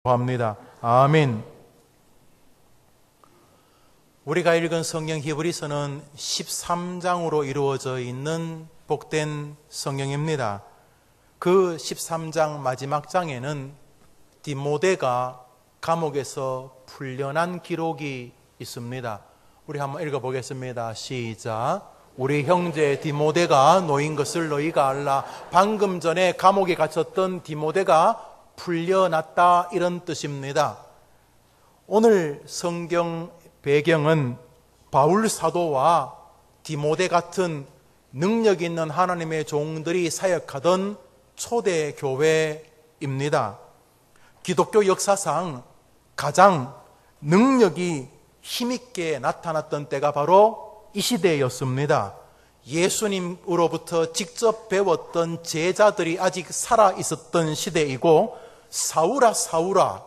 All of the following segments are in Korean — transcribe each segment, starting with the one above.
합니다. 아멘. 우리가 읽은 성경 히브리서는 13장으로 이루어져 있는 복된 성경입니다. 그 13장 마지막 장에는 디모데가 감옥에서 풀려난 기록이 있습니다. 우리 한번 읽어보겠습니다. 시작. 우리 형제 디모데가 노인 것을 너희가 알라. 방금 전에 감옥에 갇혔던 디모데가 풀려났다, 이런 뜻입니다. 오늘 성경 배경은 바울 사도와 디모데 같은 능력 있는 하나님의 종들이 사역하던 초대 교회입니다. 기독교 역사상 가장 능력이 힘있게 나타났던 때가 바로 이 시대였습니다. 예수님으로부터 직접 배웠던 제자들이 아직 살아 있었던 시대이고, 사울아 사울아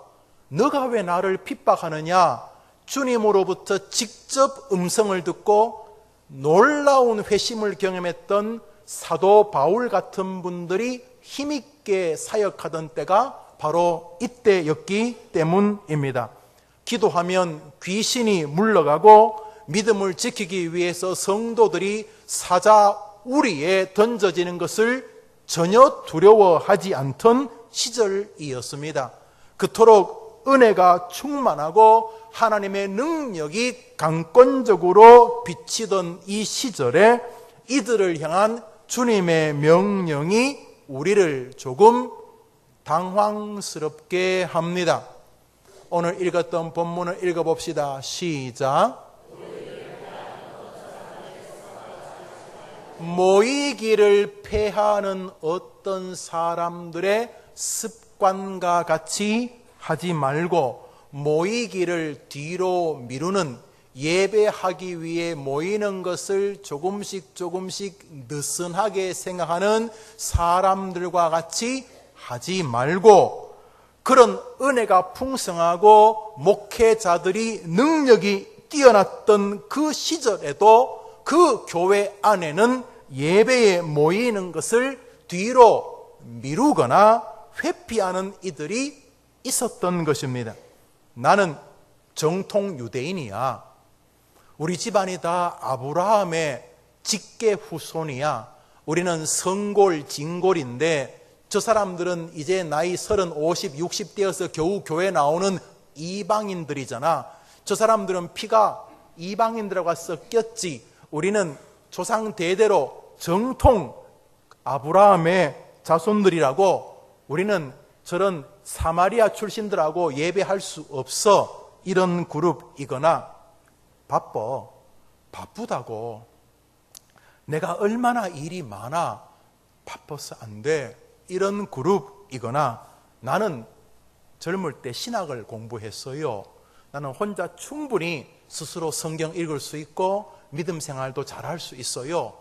너가 왜 나를 핍박하느냐, 주님으로부터 직접 음성을 듣고 놀라운 회심을 경험했던 사도 바울 같은 분들이 힘있게 사역하던 때가 바로 이때였기 때문입니다. 기도하면 귀신이 물러가고 믿음을 지키기 위해서 성도들이 사자우리에 던져지는 것을 전혀 두려워하지 않던 시절이었습니다. 그토록 은혜가 충만하고 하나님의 능력이 강권적으로 비치던 이 시절에 이들을 향한 주님의 명령이 우리를 조금 당황스럽게 합니다. 오늘 읽었던 본문을 읽어봅시다. 시작. 모이기를 패하는 어떤 사람들의 습관과 같이 하지 말고, 모이기를 뒤로 미루는, 예배하기 위해 모이는 것을 조금씩 느슨하게 생각하는 사람들과 같이 하지 말고, 그런 은혜가 풍성하고 목회자들이 능력이 뛰어났던 그 시절에도 그 교회 안에는 예배에 모이는 것을 뒤로 미루거나 회피하는 이들이 있었던 것입니다. 나는 정통 유대인이야. 우리 집안이 다 아브라함의 직계 후손이야. 우리는 성골, 진골인데 저 사람들은 이제 나이 30, 50, 60 되어서 겨우 교회 나오는 이방인들이잖아. 저 사람들은 피가 이방인들과 섞였지. 우리는 조상 대대로 정통 아브라함의 자손들이라고, 우리는 저런 사마리아 출신들하고 예배할 수 없어. 이런 그룹이거나, 바쁘다고, 내가 얼마나 일이 많아, 바빠서 안 돼, 이런 그룹이거나, 나는 젊을 때 신학을 공부했어요. 나는 혼자 충분히 스스로 성경 읽을 수 있고 믿음 생활도 잘할 수 있어요.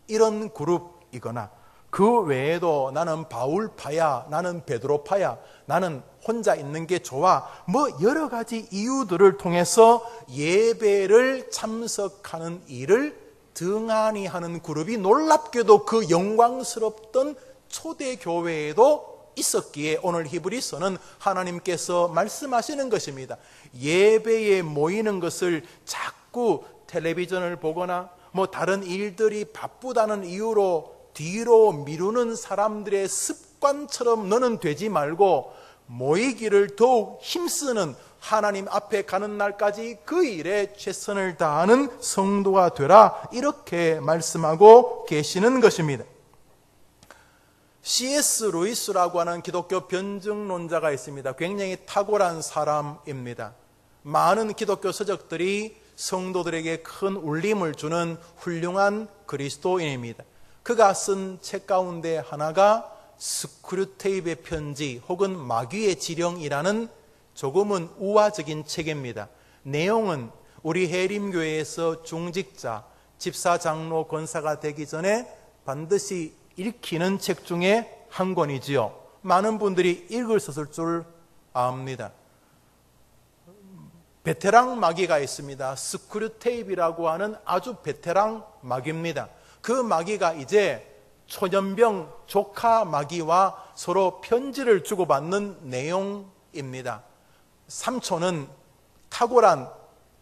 이런 그룹이거나, 그 외에도 나는 바울파야, 나는 베드로파야, 나는 혼자 있는 게 좋아, 뭐 여러 가지 이유들을 통해서 예배를 참석하는 일을 등한히 하는 그룹이 놀랍게도 그 영광스럽던 초대교회에도 있었기에 오늘 히브리서는 하나님께서 말씀하시는 것입니다. 예배에 모이는 것을 자꾸 텔레비전을 보거나 뭐 다른 일들이 바쁘다는 이유로 뒤로 미루는 사람들의 습관처럼 너는 되지 말고, 모이기를 더욱 힘쓰는, 하나님 앞에 가는 날까지 그 일에 최선을 다하는 성도가 되라, 이렇게 말씀하고 계시는 것입니다. C.S. 루이스라고 하는 기독교 변증론자가 있습니다. 굉장히 탁월한 사람입니다. 많은 기독교 서적들이 성도들에게 큰 울림을 주는 훌륭한 그리스도인입니다. 그가 쓴 책 가운데 하나가 스크류테이프의 편지 혹은 마귀의 지령이라는 조금은 우화적인 책입니다. 내용은 우리 해림교회에서 중직자, 집사, 장로, 권사가 되기 전에 반드시 읽히는 책 중에 한 권이지요. 많은 분들이 읽으셨을 줄 압니다. 베테랑 마귀가 있습니다. 스크류테이프라고 하는 아주 베테랑 마귀입니다. 그 마귀가 이제 초년병 조카 마귀와 서로 편지를 주고받는 내용입니다. 마귀입니다. 삼촌은 탁월한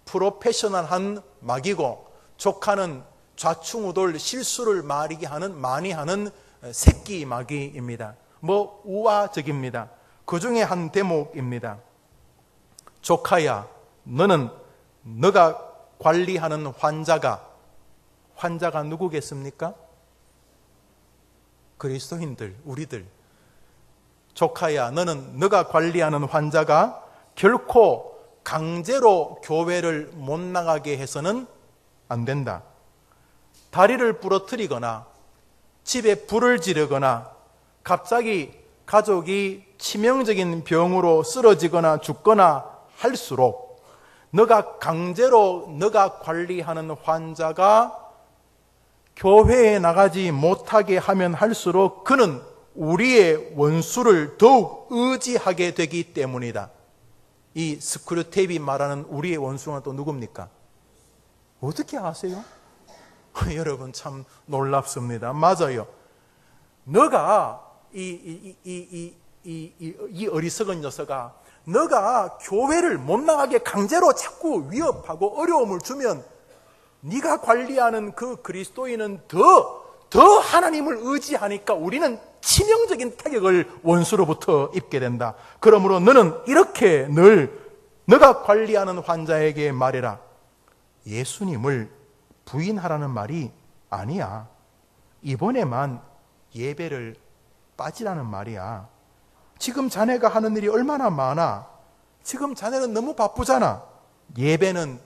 프로페셔널한 마귀고, 조카는 좌충우돌 실수를 많이 하는 새끼 마귀입니다. 우화적입니다. 그 중에 한 대목입니다. 조카야, 너는 너가 관리하는 환자가 누구겠습니까? 그리스도인들, 우리들. 조카야, 너는 너가 관리하는 환자가 결코 강제로 교회를 못 나가게 해서는 안 된다. 다리를 부러뜨리거나 집에 불을 지르거나 갑자기 가족이 치명적인 병으로 쓰러지거나 죽거나 할수록 너가 강제로 너가 관리하는 환자가 교회에 나가지 못하게 하면 할수록 그는 우리의 원수를 더욱 의지하게 되기 때문이다. 이 스크류테이프 말하는 우리의 원수가 또 누굽니까? 어떻게 아세요? 여러분 참 놀랍습니다. 맞아요. 너가 이 어리석은 녀석아, 너가 교회를 못 나가게 강제로 자꾸 위협하고 어려움을 주면 네가 관리하는 그 그리스도인은 더 하나님을 의지하니까 우리는 치명적인 타격을 원수로부터 입게 된다. 그러므로 너는 이렇게 늘 너가 관리하는 환자에게 말해라. 예수님을 부인하라는 말이 아니야. 이번에만 예배를 빠지라는 말이야. 지금 자네가 하는 일이 얼마나 많아. 지금 자네는 너무 바쁘잖아. 예배는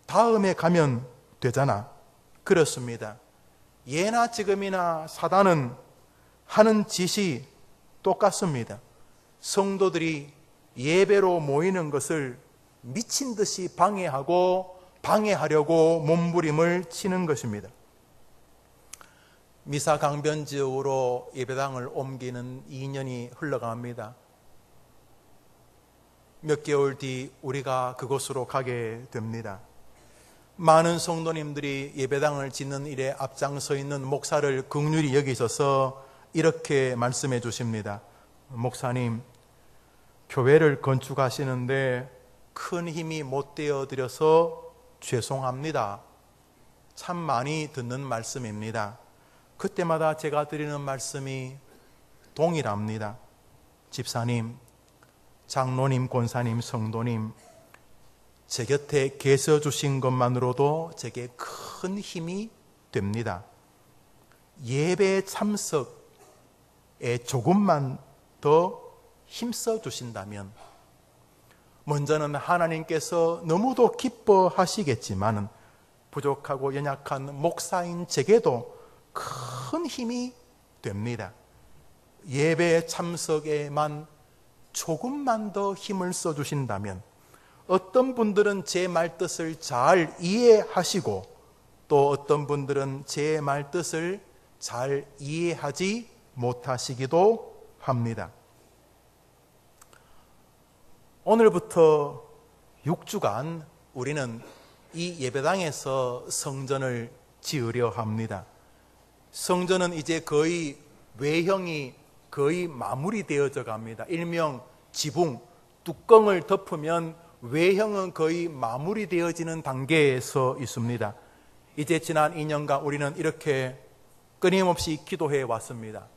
다음에 가면 되잖아. 그렇습니다. 예나 지금이나 사단은 하는 짓이 똑같습니다. 성도들이 예배로 모이는 것을 미친 듯이 방해하려고 몸부림을 치는 것입니다. 미사 강변 지역으로 예배당을 옮기는 2년이 흘러갑니다. 몇 개월 뒤 우리가 그곳으로 가게 됩니다. 많은 성도님들이 예배당을 짓는 일에 앞장서 있는 목사를 긍휼히 여기셔서 이렇게 말씀해 주십니다. 목사님, 교회를 건축하시는데 큰 힘이 못 되어 드려서 죄송합니다. 참 많이 듣는 말씀입니다. 그때마다 제가 드리는 말씀이 동일합니다. 집사님, 장로님, 권사님, 성도님, 제 곁에 계셔 주신 것만으로도 제게 큰 힘이 됩니다. 예배 참석에 조금만 더 힘써 주신다면, 먼저는 하나님께서 너무도 기뻐하시겠지만 부족하고 연약한 목사인 제게도 큰 힘이 됩니다. 예배 참석에만 조금만 더 힘을 써주신다면, 어떤 분들은 제 말뜻을 잘 이해하시고 또 어떤 분들은 제 말뜻을 잘 이해하지 못하시기도 합니다. 오늘부터 6주간 우리는 이 예배당에서 성전을 지으려 합니다. 성전은 이제 거의 외형이 거의 마무리되어져 갑니다. 일명 지붕, 뚜껑을 덮으면 외형은 거의 마무리되어지는 단계에서 있습니다. 이제 지난 2년간 우리는 이렇게 끊임없이 기도해 왔습니다.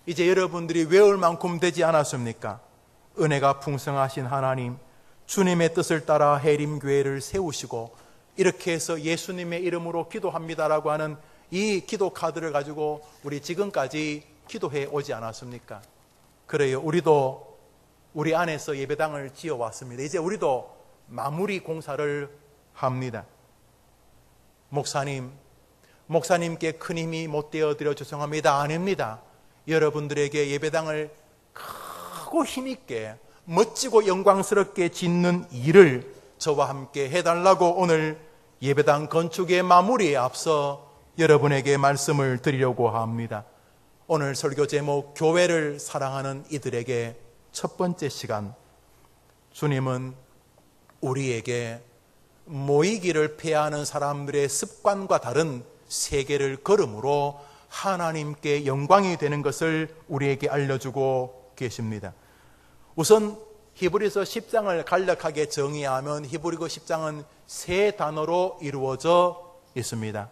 이제 여러분들이 외울 만큼 되지 않았습니까? 은혜가 풍성하신 하나님, 주님의 뜻을 따라 해림교회를 세우시고 이렇게 해서 예수님의 이름으로 기도합니다라고 하는 이 기도 카드를 가지고 우리 지금까지 기도해 오지 않았습니까? 그래요. 우리도 우리 안에서 예배당을 지어왔습니다. 이제 우리도 마무리 공사를 합니다. 목사님께 큰 힘이 못 되어드려 죄송합니다. 아닙니다. 여러분들에게 예배당을 크고 힘있게 멋지고 영광스럽게 짓는 일을 저와 함께 해달라고 오늘 예배당 건축의 마무리에 앞서 여러분에게 말씀을 드리려고 합니다. 오늘 설교 제목, 교회를 사랑하는 이들에게 첫 번째 시간, 주님은 우리에게 모이기를 폐하는 사람들의 습관과 다른 세계를 걸음으로 하나님께 영광이 되는 것을 우리에게 알려주고 계십니다. 우선 히브리서 10장을 간략하게 정의하면 히브리서 10장은 세 단어로 이루어져 있습니다.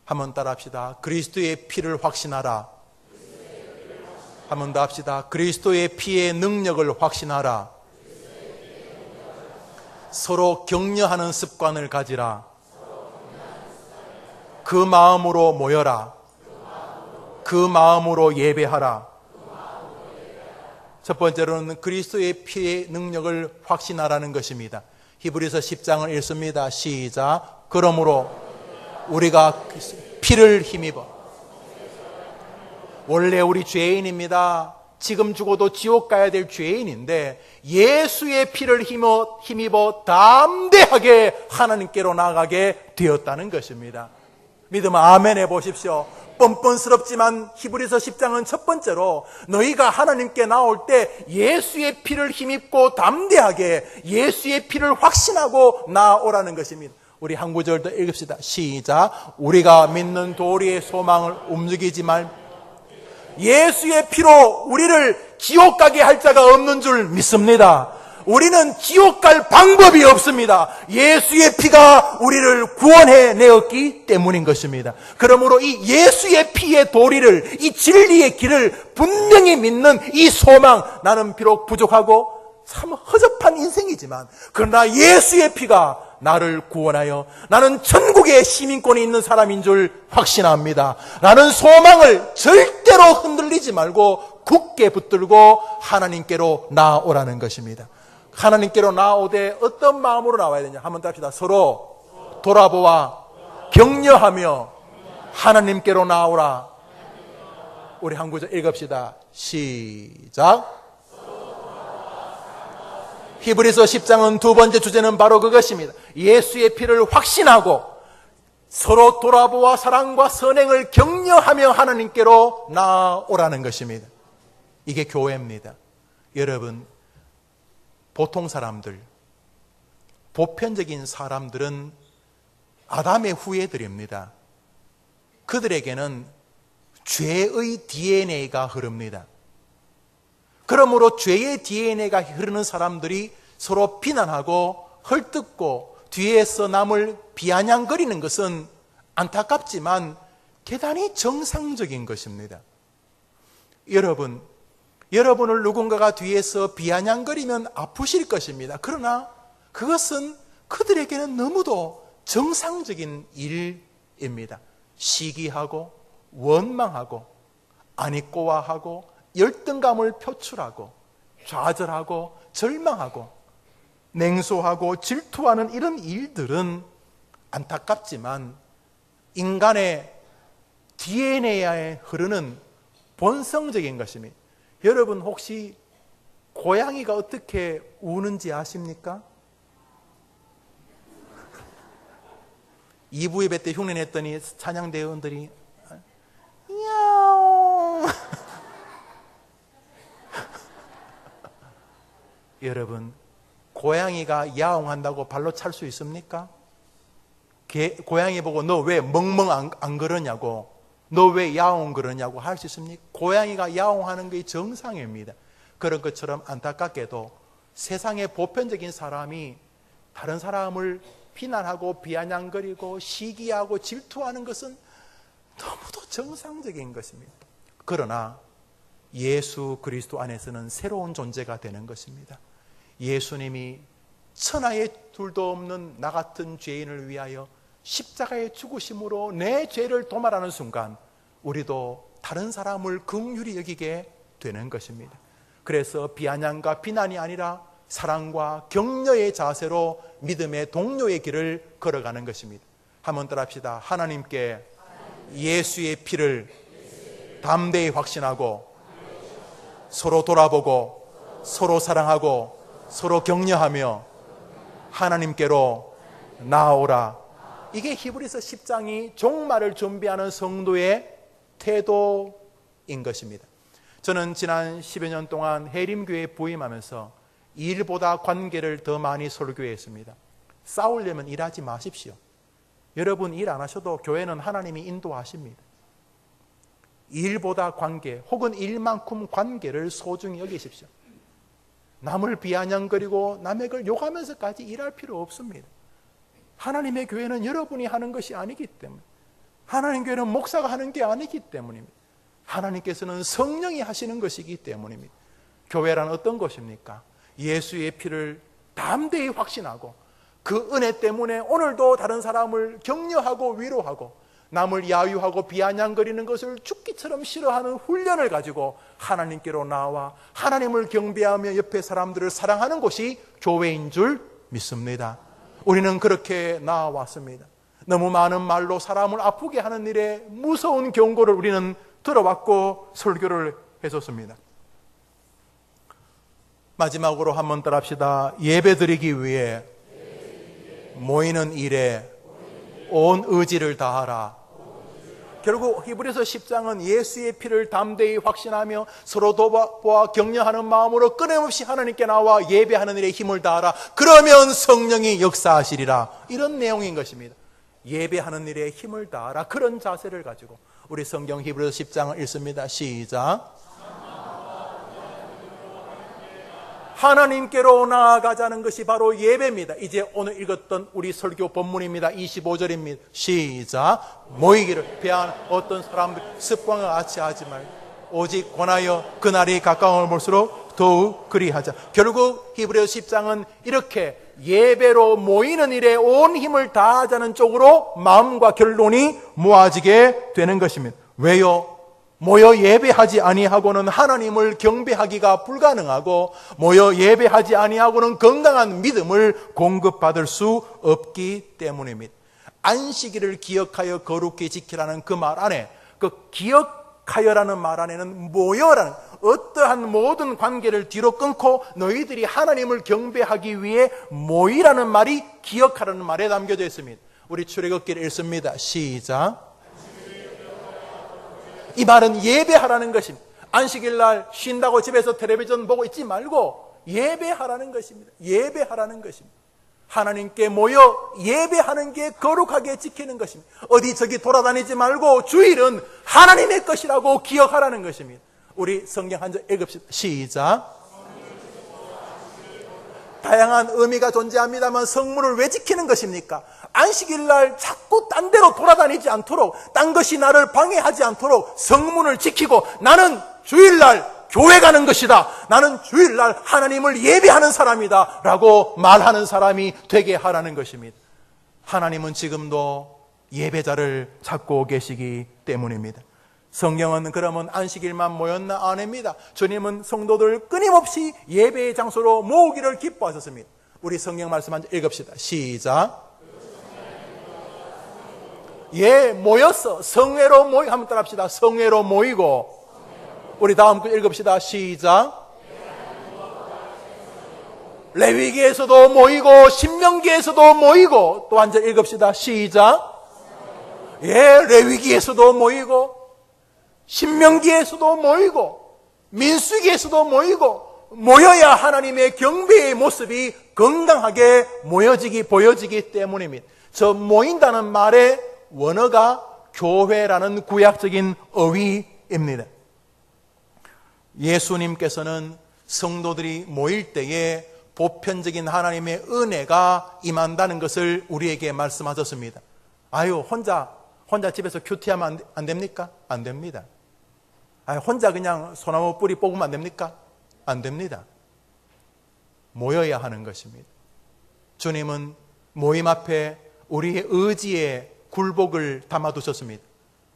한번 따라합시다. 그리스도의 피를 확신하라. 한 번 더 합시다. 그리스도의 피의 능력을 확신하라. 서로 격려하는 습관을 가지라. 그 마음으로 모여라. 그 마음으로 예배하라. 첫 번째로는 그리스도의 피의 능력을 확신하라는 것입니다. 히브리서 10장을 읽습니다. 시작. 그러므로 우리가 피를 힘입어. 원래 우리 죄인입니다. 지금 죽어도 지옥 가야 될 죄인인데 예수의 피를 힘입어 담대하게 하나님께로 나아가게 되었다는 것입니다. 믿으면 아멘 해보십시오. 뻔뻔스럽지만 히브리서 10장은 첫 번째로 너희가 하나님께 나올 때 예수의 피를 힘입고 담대하게 예수의 피를 확신하고 나오라는 것입니다. 우리 한 구절 더 읽읍시다. 시작. 우리가 믿는 도리의 소망을 움직이지 말. 예수의 피로 우리를 지옥 가게 할 자가 없는 줄 믿습니다. 우리는 지옥 갈 방법이 없습니다. 예수의 피가 우리를 구원해 내었기 때문인 것입니다. 그러므로 이 예수의 피의 도리를, 이 진리의 길을 분명히 믿는 이 소망, 나는 비록 부족하고 참 허접한 인생이지만 그러나 예수의 피가 나를 구원하여 나는 천국의 시민권이 있는 사람인 줄 확신합니다. 라는 소망을 절대로 흔들리지 말고 굳게 붙들고 하나님께로 나아오라는 것입니다. 하나님께로 나아오되 어떤 마음으로 나와야 되냐? 한번 답시다. 서로 돌아보아 격려하며 하나님께로 나아오라. 우리 한 구절 읽읍시다. 시작. 히브리서 10장은 두 번째 주제는 바로 그것입니다. 예수의 피를 확신하고 서로 돌아보아 사랑과 선행을 격려하며 하나님께로 나아오라는 것입니다. 이게 교회입니다. 여러분, 보통 사람들, 보편적인 사람들은 아담의 후예들입니다. 그들에게는 죄의 DNA가 흐릅니다. 그러므로 죄의 DNA가 흐르는 사람들이 서로 비난하고 헐뜯고 뒤에서 남을 비아냥거리는 것은 안타깝지만 대단히 정상적인 것입니다. 여러분을 누군가가 뒤에서 비아냥거리면 아프실 것입니다. 그러나 그것은 그들에게는 너무도 정상적인 일입니다. 시기하고 원망하고 안익고와하고 열등감을 표출하고 좌절하고 절망하고 냉소하고 질투하는 이런 일들은 안타깝지만 인간의 DNA에 흐르는 본성적인 것입니다. 여러분 혹시 고양이가 어떻게 우는지 아십니까? 2부 예배 때 흉내냈더니 찬양대원들이 야옹 여러분, 고양이가 야옹한다고 발로 찰 수 있습니까? 고양이 보고 너 왜 멍멍 안 그러냐고, 너 왜 야옹 그러냐고 할 수 있습니까? 고양이가 야옹하는 게 정상입니다. 그런 것처럼 안타깝게도 세상의 보편적인 사람이 다른 사람을 비난하고 비아냥거리고 시기하고 질투하는 것은 너무도 정상적인 것입니다. 그러나 예수 그리스도 안에서는 새로운 존재가 되는 것입니다. 예수님이 천하에 둘도 없는 나 같은 죄인을 위하여 십자가의 죽으심으로 내 죄를 도말하는 순간 우리도 다른 사람을 긍휼히 여기게 되는 것입니다. 그래서 비아냥과 비난이 아니라 사랑과 격려의 자세로 믿음의 동료의 길을 걸어가는 것입니다. 한번 따라합시다. 하나님께 예수의 피를 담대히 확신하고 서로 돌아보고 서로 사랑하고 서로 격려하며 하나님께로 나아오라. 이게 히브리서 10장이 종말을 준비하는 성도의 태도인 것입니다. 저는 지난 10여 년 동안 해림교회에 부임하면서 일보다 관계를 더 많이 설교했습니다. 싸우려면 일하지 마십시오. 여러분 일 안 하셔도 교회는 하나님이 인도하십니다. 일보다 관계 혹은 일만큼 관계를 소중히 여기십시오. 남을 비아냥거리고 남의 걸 욕하면서까지 일할 필요 없습니다. 하나님의 교회는 여러분이 하는 것이 아니기 때문에, 하나님 교회는 목사가 하는 게 아니기 때문입니다. 하나님께서는 성령이 하시는 것이기 때문입니다. 교회란 어떤 것입니까? 예수의 피를 담대히 확신하고 그 은혜 때문에 오늘도 다른 사람을 격려하고 위로하고 남을 야유하고 비아냥거리는 것을 죽기처럼 싫어하는 훈련을 가지고 하나님께로 나와 하나님을 경배하며 옆에 사람들을 사랑하는 것이 교회인 줄 믿습니다. 우리는 그렇게 나아왔습니다. 너무 많은 말로 사람을 아프게 하는 일에 무서운 경고를 우리는 들어왔고 설교를 해줬습니다. 마지막으로 한번 따라합시다. 예배드리기 위해 모이는 일에 온 의지를 다하라. 결국 히브리서 10장은 예수의 피를 담대히 확신하며 서로 도와 격려하는 마음으로 끊임없이 하나님께 나와 예배하는 일에 힘을 다하라. 그러면 성령이 역사하시리라. 이런 내용인 것입니다. 예배하는 일에 힘을 다하라. 그런 자세를 가지고 우리 성경 히브리서 10장을 읽습니다. 시작. 하나님께로 나아가자는 것이 바로 예배입니다. 이제 오늘 읽었던 우리 설교 본문입니다. 25절입니다. 시작. 모이기를 피한 어떤 사람들 습관과 같이 하지 말고 오직 권하여 그날이 가까움을 볼수록 더욱 그리하자. 결국 히브리서 10장은 이렇게 예배로 모이는 일에 온 힘을 다하자는 쪽으로 마음과 결론이 모아지게 되는 것입니다. 왜요? 모여 예배하지 아니하고는 하나님을 경배하기가 불가능하고 모여 예배하지 아니하고는 건강한 믿음을 공급받을 수 없기 때문입니다. 안식일을 기억하여 거룩히 지키라는 그 말 안에, 그 기억하여라는 말 안에는 모여라는 어떠한 모든 관계를 뒤로 끊고 너희들이 하나님을 경배하기 위해 모이라는 말이 기억하라는 말에 담겨져 있습니다. 우리 출애굽기를 읽습니다. 시작. 이 말은 예배하라는 것입니다. 안식일 날 쉰다고 집에서 텔레비전 보고 있지 말고 예배하라는 것입니다. 예배하라는 것입니다. 하나님께 모여 예배하는 게 거룩하게 지키는 것입니다. 어디 저기 돌아다니지 말고 주일은 하나님의 것이라고 기억하라는 것입니다. 우리 성경 한 절 읽읍시다. 시작. 다양한 의미가 존재합니다만 성문을 왜 지키는 것입니까? 안식일 날 자꾸 딴 데로 돌아다니지 않도록, 딴 것이 나를 방해하지 않도록 성문을 지키고 나는 주일날 교회 가는 것이다. 나는 주일날 하나님을 예배하는 사람이다. 라고 말하는 사람이 되게 하라는 것입니다. 하나님은 지금도 예배자를 찾고 계시기 때문입니다. 성경은 그러면 안식일만 모였나? 아닙니다. 주님은 성도들 끊임없이 예배의 장소로 모으기를 기뻐하셨습니다. 우리 성경 말씀 한 절 읽읍시다. 시작. 예, 모였어. 성회로 모이고, 한번 따라합시다. 성회로 모이고. 우리 다음 句 읽읍시다. 시작. 레위기에서도 모이고 신명기에서도 모이고. 또 한 절 읽읍시다. 시작. 예, 레위기에서도 모이고 신명기에서도 모이고 민수기에서도 모이고 모여야 하나님의 경배의 모습이 건강하게 보여지기 때문입니다. 저 모인다는 말의 원어가 교회라는 구약적인 어휘입니다. 예수님께서는 성도들이 모일 때에 보편적인 하나님의 은혜가 임한다는 것을 우리에게 말씀하셨습니다. 아유, 혼자 집에서 큐티하면 안 됩니까? 안 됩니다. 아유, 혼자 그냥 소나무 뿌리 뽑으면 안 됩니까? 안 됩니다. 모여야 하는 것입니다. 주님은 모임 앞에 우리의 의지에 굴복을 담아두셨습니다.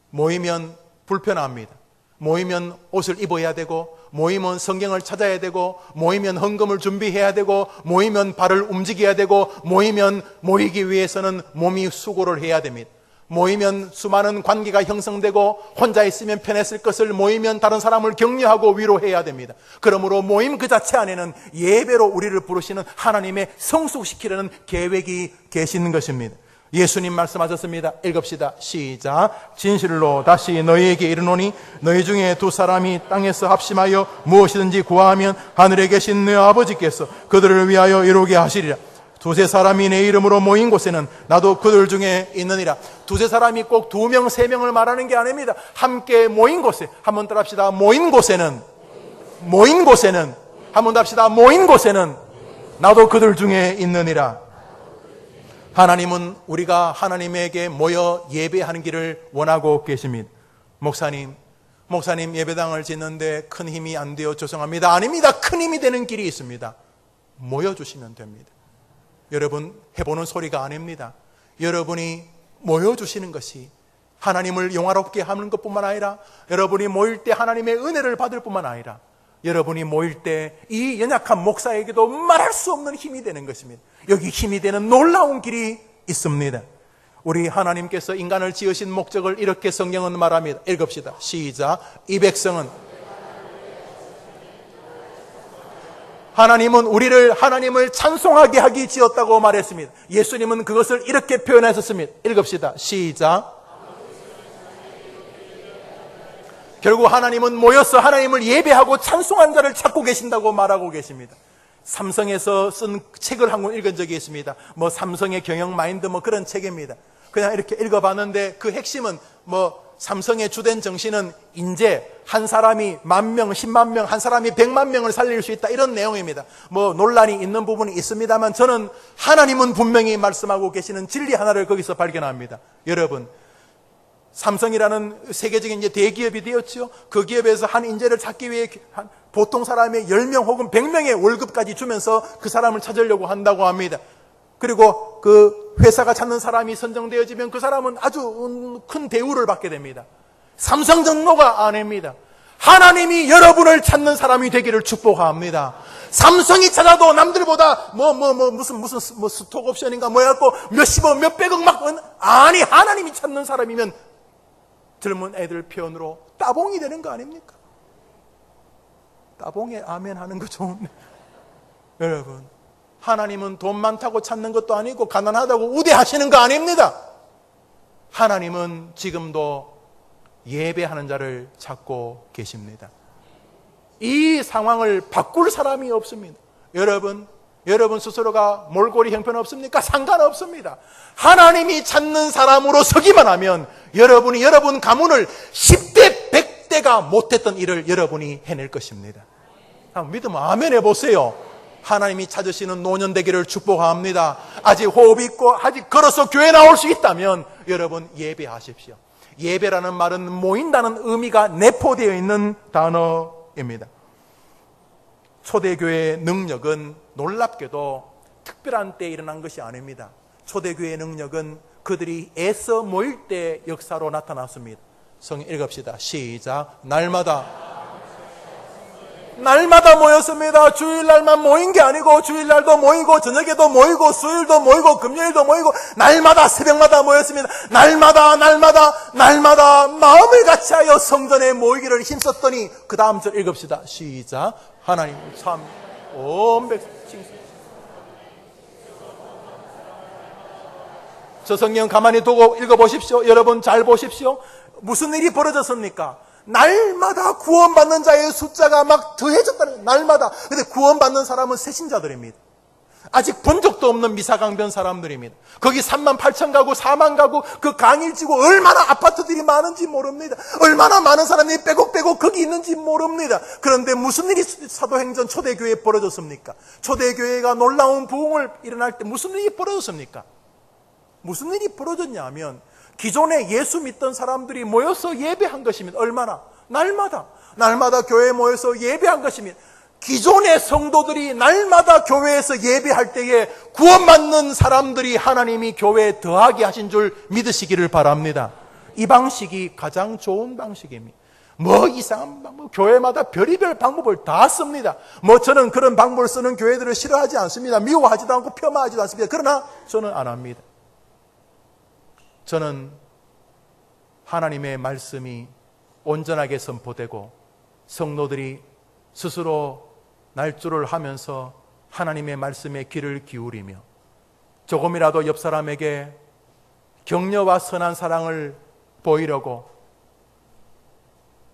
모이면 불편합니다. 모이면 옷을 입어야 되고, 모이면 성경을 찾아야 되고, 모이면 헌금을 준비해야 되고, 모이면 발을 움직여야 되고, 모이면 모이기 위해서는 몸이 수고를 해야 됩니다. 모이면 수많은 관계가 형성되고, 혼자 있으면 편했을 것을 모이면 다른 사람을 격려하고 위로해야 됩니다. 그러므로 모임 그 자체 안에는 예배로 우리를 부르시는 하나님의 성숙시키려는 계획이 계시는 것입니다. 예수님 말씀하셨습니다. 읽읍시다. 시작. 진실로 다시 너희에게 이르노니 너희 중에 두 사람이 땅에서 합심하여 무엇이든지 구하면 하늘에 계신 내 아버지께서 그들을 위하여 이루게 하시리라. 두세 사람이 내 이름으로 모인 곳에는 나도 그들 중에 있느니라. 두세 사람이 꼭 2명, 3명을 말하는 게 아닙니다. 함께 모인 곳에, 한번 따라합시다. 모인 곳에는 한번 더 합시다. 모인 곳에는 나도 그들 중에 있느니라. 하나님은 우리가 하나님에게 모여 예배하는 길을 원하고 계십니다. 목사님 예배당을 짓는데 큰 힘이 안 돼요. 죄송합니다. 아닙니다. 큰 힘이 되는 길이 있습니다. 모여주시면 됩니다. 여러분 해보는 소리가 아닙니다. 여러분이 모여주시는 것이 하나님을 영화롭게 하는 것뿐만 아니라 여러분이 모일 때 하나님의 은혜를 받을 뿐만 아니라 여러분이 모일 때 이 연약한 목사에게도 말할 수 없는 힘이 되는 것입니다. 여기 힘이 되는 놀라운 길이 있습니다. 우리 하나님께서 인간을 지으신 목적을 이렇게 성경은 말합니다. 읽읍시다. 시작. 이 백성은 하나님은 우리를 하나님을 찬송하게 하기 지었다고 말했습니다. 예수님은 그것을 이렇게 표현하셨습니다. 읽읍시다. 시작. 결국 하나님은 모여서 하나님을 예배하고 찬송한 자를 찾고 계신다고 말하고 계십니다. 삼성에서 쓴 책을 한 권 읽은 적이 있습니다. 삼성의 경영 마인드 그런 책입니다. 그냥 이렇게 읽어봤는데 그 핵심은 삼성의 주된 정신은 인재, 한 사람이 10,000명, 10만 명, 한 사람이 100만 명을 살릴 수 있다 이런 내용입니다. 논란이 있는 부분이 있습니다만 저는 하나님은 분명히 말씀하고 계시는 진리 하나를 거기서 발견합니다. 여러분 삼성이라는 세계적인 대기업이 되었죠. 그 기업에서 한 인재를 찾기 위해 보통 사람의 10명 혹은 100명의 월급까지 주면서 그 사람을 찾으려고 한다고 합니다. 그리고 그 회사가 찾는 사람이 선정되어지면 그 사람은 아주 큰 대우를 받게 됩니다. 삼성 정도가 아닙니다. 하나님이 여러분을 찾는 사람이 되기를 축복합니다. 삼성이 찾아도 남들보다 무슨 스톡옵션인가 해갖고 몇십억 몇백억 아니 하나님이 찾는 사람이면 젊은 애들 표현으로 따봉이 되는 거 아닙니까? 따봉에 아멘 하는 거 좋은데 여러분 하나님은 돈 많다고 찾는 것도 아니고 가난하다고 우대하시는 거 아닙니다. 하나님은 지금도 예배하는 자를 찾고 계십니다. 이 상황을 바꿀 사람이 없습니다. 여러분 스스로가 몰골이 형편없습니까? 상관없습니다. 하나님이 찾는 사람으로 서기만 하면 여러분이 여러분 가문을 10대 100대가 못했던 일을 여러분이 해낼 것입니다. 한번 믿으면 아멘 해보세요. 하나님이 찾으시는 노년 되기를 축복합니다. 아직 호흡 있고 아직 걸어서 교회 나올 수 있다면 여러분 예배하십시오. 예배라는 말은 모인다는 의미가 내포되어 있는 단어입니다. 초대교회의 능력은 놀랍게도 특별한 때에 일어난 것이 아닙니다. 초대교회의 능력은 그들이 애써 모일 때 역사로 나타났습니다. 성경 읽읍시다. 시작. 날마다 모였습니다. 주일날만 모인 게 아니고 주일날도 모이고 저녁에도 모이고 수요일도 모이고 금요일도 모이고 날마다 새벽마다 모였습니다. 날마다 마음을 같이하여 성전에 모이기를 힘썼더니 그 다음 절 읽읍시다. 시작. 하나님 참 온 백성 저 성경 가만히 두고 읽어보십시오. 여러분 잘 보십시오. 무슨 일이 벌어졌습니까? 날마다 구원받는 자의 숫자가 막 더해졌다는 날마다. 근데 구원받는 사람은 새신자들입니다. 아직 본 적도 없는 미사강변 사람들입니다. 거기 38,000 가구, 4만 가구, 그 강일지구 얼마나 아파트들이 많은지 모릅니다. 얼마나 많은 사람이 빼곡 거기 있는지 모릅니다. 그런데 무슨 일이 사도행전 초대교회에 벌어졌습니까? 초대교회가 놀라운 부흥을 일어날 때 무슨 일이 벌어졌습니까? 무슨 일이 벌어졌냐 하면 기존에 예수 믿던 사람들이 모여서 예배한 것입니다. 얼마나? 날마다 교회에 모여서 예배한 것입니다. 기존의 성도들이 날마다 교회에서 예배할 때에 구원받는 사람들이 하나님이 교회에 더하게 하신 줄 믿으시기를 바랍니다. 이 방식이 가장 좋은 방식입니다. 이상한 방법, 교회마다 별의별 방법을 다 씁니다. 저는 그런 방법을 쓰는 교회들을 싫어하지 않습니다. 미워하지도 않고 폄하하지도 않습니다. 그러나 저는 안 합니다. 저는 하나님의 말씀이 온전하게 선포되고 성도들이 스스로 날조를 하면서 하나님의 말씀에 귀를 기울이며 조금이라도 옆 사람에게 격려와 선한 사랑을 보이려고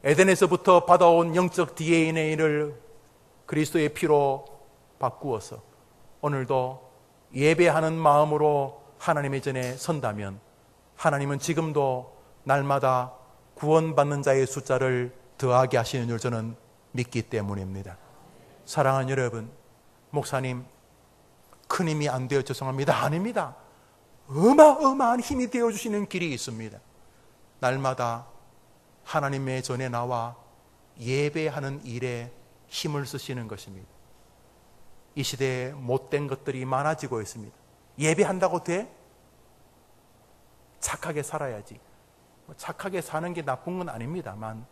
에덴에서부터 받아온 영적 DNA를 그리스도의 피로 바꾸어서 오늘도 예배하는 마음으로 하나님의 전에 선다면 하나님은 지금도 날마다 구원받는 자의 숫자를 더하게 하시는 줄 저는 믿기 때문입니다. 사랑하는 여러분, 목사님 큰 힘이 안 되어 죄송합니다. 아닙니다. 어마어마한 힘이 되어주시는 길이 있습니다. 날마다 하나님의 전에 나와 예배하는 일에 힘을 쓰시는 것입니다. 이 시대에 못된 것들이 많아지고 있습니다. 예배한다고 돼? 착하게 살아야지. 착하게 사는 게 나쁜 건 아닙니다만,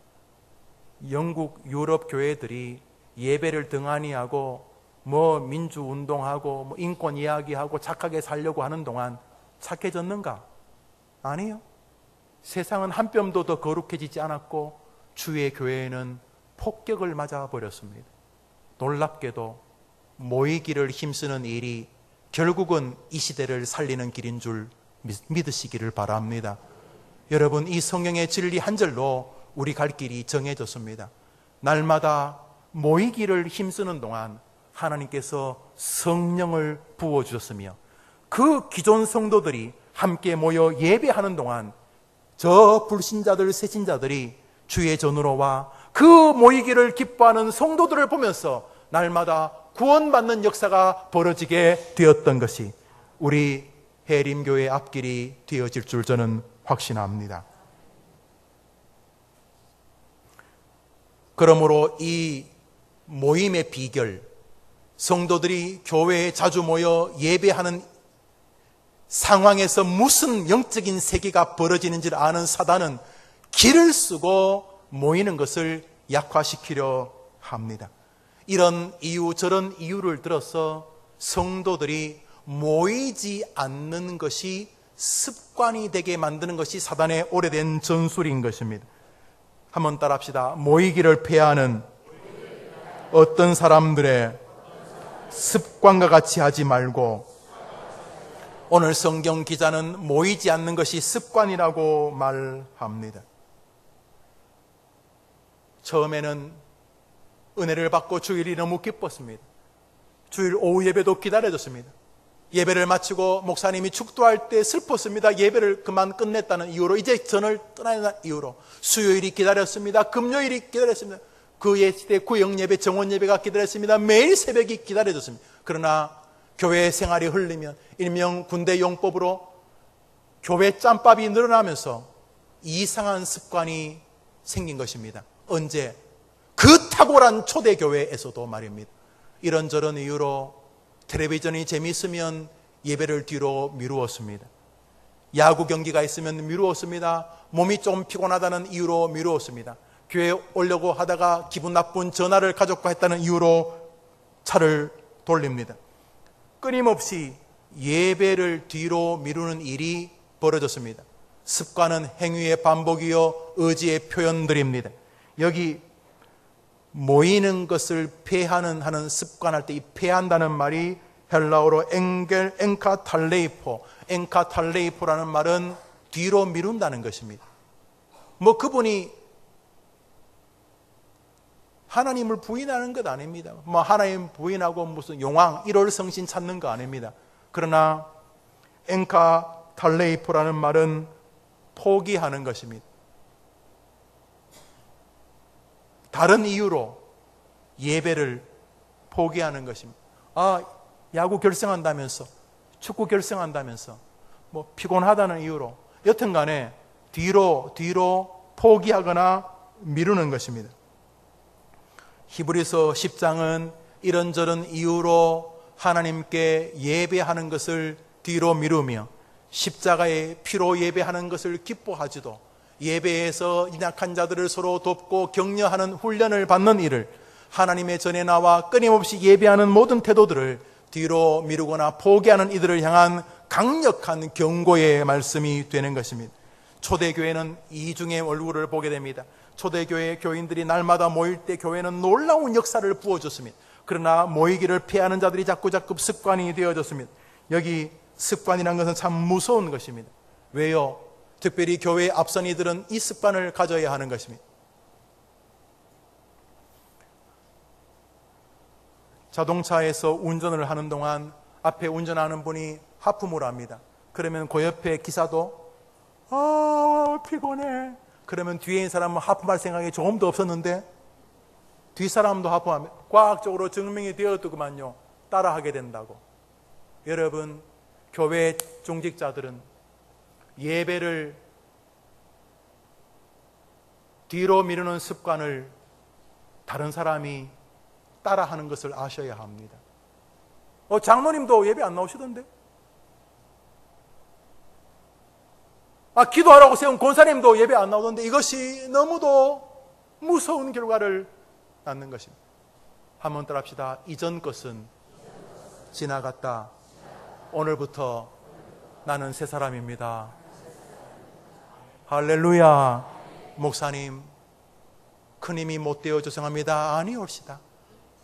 영국, 유럽 교회들이 예배를 등한히 하고 민주운동하고 인권 이야기하고 착하게 살려고 하는 동안 착해졌는가? 아니요. 세상은 한 뼘도 더 거룩해지지 않았고 주의 교회에는 폭격을 맞아버렸습니다. 놀랍게도 모이기를 힘쓰는 일이 결국은 이 시대를 살리는 길인 줄 믿으시기를 바랍니다. 여러분, 이 성경의 진리 한 절로 우리 갈 길이 정해졌습니다. 날마다 모이기를 힘쓰는 동안 하나님께서 성령을 부어주셨으며 그 기존 성도들이 함께 모여 예배하는 동안 저 불신자들, 새신자들이 주의 전으로 와 그 모이기를 기뻐하는 성도들을 보면서 날마다 구원받는 역사가 벌어지게 되었던 것이 우리 해림교회 앞길이 되어질 줄 저는 확신합니다. 그러므로 이 모임의 비결, 성도들이 교회에 자주 모여 예배하는 상황에서 무슨 영적인 세계가 벌어지는지를 아는 사단은 길을 쓰고 모이는 것을 약화시키려 합니다. 이런 이유 저런 이유를 들어서 성도들이 모이지 않는 것이 습관이 되게 만드는 것이 사단의 오래된 전술인 것입니다. 한번 따라합시다. 모이기를 폐하는 어떤 사람들의 습관과 같이 하지 말고, 오늘 성경 기자는 모이지 않는 것이 습관이라고 말합니다. 처음에는 은혜를 받고 주일이 너무 기뻤습니다. 주일 오후 예배도 기다려졌습니다. 예배를 마치고 목사님이 축도할 때 슬펐습니다. 예배를 그만 끝냈다는 이유로, 이제 전을 떠나는 이유로 수요일이 기다렸습니다. 금요일이 기다렸습니다. 그 시대 구역 예배, 정원 예배가 기다렸습니다. 매일 새벽이 기다려졌습니다. 그러나 교회 생활이 흘리면 일명 군대 용법으로 교회 짬밥이 늘어나면서 이상한 습관이 생긴 것입니다. 언제? 그 탁월한 초대교회에서도 말입니다. 이런저런 이유로 텔레비전이 재미있으면 예배를 뒤로 미루었습니다. 야구 경기가 있으면 미루었습니다. 몸이 좀 피곤하다는 이유로 미루었습니다. 교회에 오려고 하다가 기분 나쁜 전화를 가족과 했다는 이유로 차를 돌립니다. 끊임없이 예배를 뒤로 미루는 일이 벌어졌습니다. 습관은 행위의 반복이요 의지의 표현들입니다. 여기 모이는 것을 하는 습관할 때 이 폐한다는 말이 헬라어로 엔카탈레이포라는 말은 뒤로 미룬다는 것입니다. 그분이 하나님을 부인하는 것 아닙니다. 하나님 부인하고 무슨 용왕 1월 성신 찾는 거 아닙니다. 그러나 엔카탈레이포라는 말은 포기하는 것입니다. 다른 이유로 예배를 포기하는 것입니다. 야구 결승한다면서, 축구 결승한다면서, 피곤하다는 이유로, 여튼 간에 뒤로 포기하거나 미루는 것입니다. 히브리서 10장은 이런저런 이유로 하나님께 예배하는 것을 뒤로 미루며 십자가의 피로 예배하는 것을 기뻐하지도, 예배에서 연약한 자들을 서로 돕고 격려하는 훈련을 받는 일을, 하나님의 전에 나와 끊임없이 예배하는 모든 태도들을 뒤로 미루거나 포기하는 이들을 향한 강력한 경고의 말씀이 되는 것입니다. 초대교회는 이중의 얼굴을 보게 됩니다. 초대교회 교인들이 날마다 모일 때 교회는 놀라운 역사를 부어줬습니다. 그러나 모이기를 피하는 자들이 자꾸 습관이 되어졌습니다. 여기 습관이라는 것은 참 무서운 것입니다. 왜요? 특별히 교회의 앞선 이들은 이 습관을 가져야 하는 것입니다. 자동차에서 운전을 하는 동안 앞에 운전하는 분이 하품을 합니다. 그러면 그 옆에 기사도 피곤해. 그러면 뒤에 있는 사람은 하품할 생각이 조금도 없었는데 뒷사람도 하품하면 과학적으로 증명이 되었더구만요. 따라하게 된다고. 여러분, 교회 중직자들은 예배를 뒤로 미루는 습관을 다른 사람이 따라하는 것을 아셔야 합니다. 장로님도 예배 안 나오시던데? 기도하라고 세운 권사님도 예배 안 나오던데? 이것이 너무도 무서운 결과를 낳는 것입니다. 한번 따라합시다. 이전 것은 지나갔다. 오늘부터 나는 새 사람입니다. 할렐루야. 목사님, 큰 힘이 못 되어 죄송합니다. 아니올시다.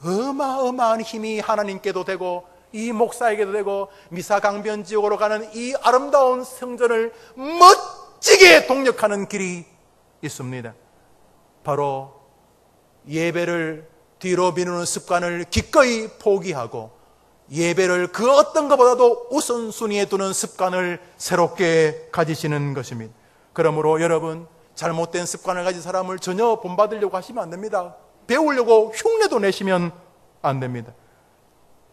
어마어마한 힘이 하나님께도 되고 이 목사에게도 되고 미사강변지옥으로 가는 이 아름다운 성전을 멋지게 동력하는 길이 있습니다. 바로 예배를 뒤로 미루는 습관을 기꺼이 포기하고 예배를 그 어떤 것보다도 우선순위에 두는 습관을 새롭게 가지시는 것입니다. 그러므로 여러분, 잘못된 습관을 가진 사람을 전혀 본받으려고 하시면 안 됩니다. 배우려고 흉내도 내시면 안 됩니다.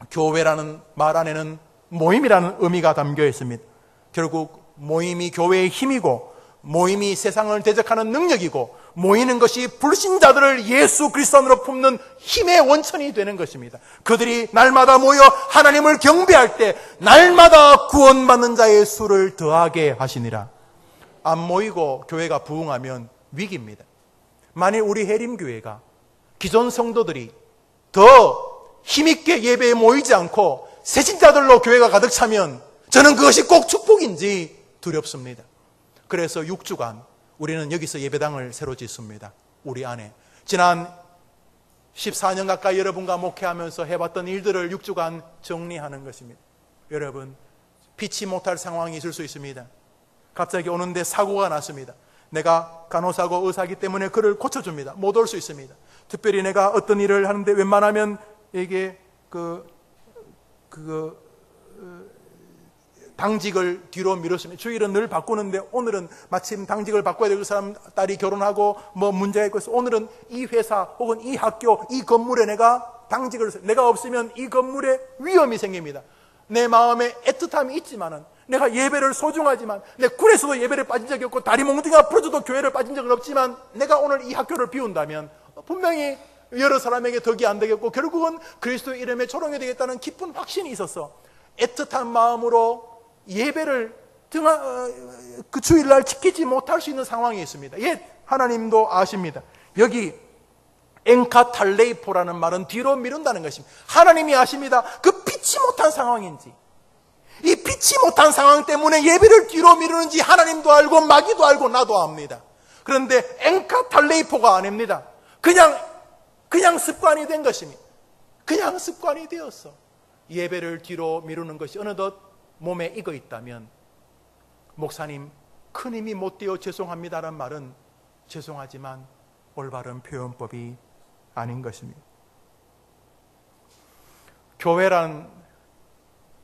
교회라는 말 안에는 모임이라는 의미가 담겨 있습니다. 결국 모임이 교회의 힘이고 모임이 세상을 대적하는 능력이고 모이는 것이 불신자들을 예수 그리스도 안으로 품는 힘의 원천이 되는 것입니다. 그들이 날마다 모여 하나님을 경배할 때 날마다 구원받는 자의 수를 더하게 하시니라. 안 모이고 교회가 부흥하면 위기입니다. 만일 우리 해림교회가 기존 성도들이 더 힘있게 예배에 모이지 않고 새신자들로 교회가 가득 차면 저는 그것이 꼭 축복인지 두렵습니다. 그래서 6주간 우리는 여기서 예배당을 새로 짓습니다. 우리 안에 지난 14년 가까이 여러분과 목회하면서 해봤던 일들을 6주간 정리하는 것입니다. 여러분, 피치 못할 상황이 있을 수 있습니다. 갑자기 오는데 사고가 났습니다. 내가 간호사고 의사이기 때문에 그를 고쳐줍니다. 못 올 수 있습니다. 특별히 내가 어떤 일을 하는데 웬만하면 이게 당직을 뒤로 미뤘습니다. 주일은 늘 바꾸는데 오늘은 마침 당직을 바꿔야 될 그 사람 딸이 결혼하고 뭐 문제가 있고 해서 오늘은 이 회사 혹은 이 학교 이 건물에 내가 없으면 이 건물에 위험이 생깁니다. 내 마음에 애틋함이 있지만은 내가 예배를 소중하지만 내 굴에서도 예배를 빠진 적이 없고 다리 몽둥이가 부러져도 교회를 빠진 적은 없지만 내가 오늘 이 학교를 비운다면 분명히 여러 사람에게 덕이 안 되겠고 결국은 그리스도의 이름에 조롱이 되겠다는 깊은 확신이 있어서 애틋한 마음으로 예배를 그 주일날 지키지 못할 수 있는 상황이 있습니다. 하나님도 아십니다. 여기 엔카탈레이포라는 말은 뒤로 미룬다는 것입니다. 하나님이 아십니다. 그 피치 못한 상황인지 이 피치 못한 상황 때문에 예배를 뒤로 미루는지 하나님도 알고 마귀도 알고 나도 압니다. 그런데 엔카탈레이포가 아닙니다. 그냥 습관이 된 것입니다. 그냥 습관이 되었어. 예배를 뒤로 미루는 것이 어느덧 몸에 익어 있다면 목사님 큰 힘이 못 되어 죄송합니다라는 말은 죄송하지만 올바른 표현법이 아닌 것입니다. 교회란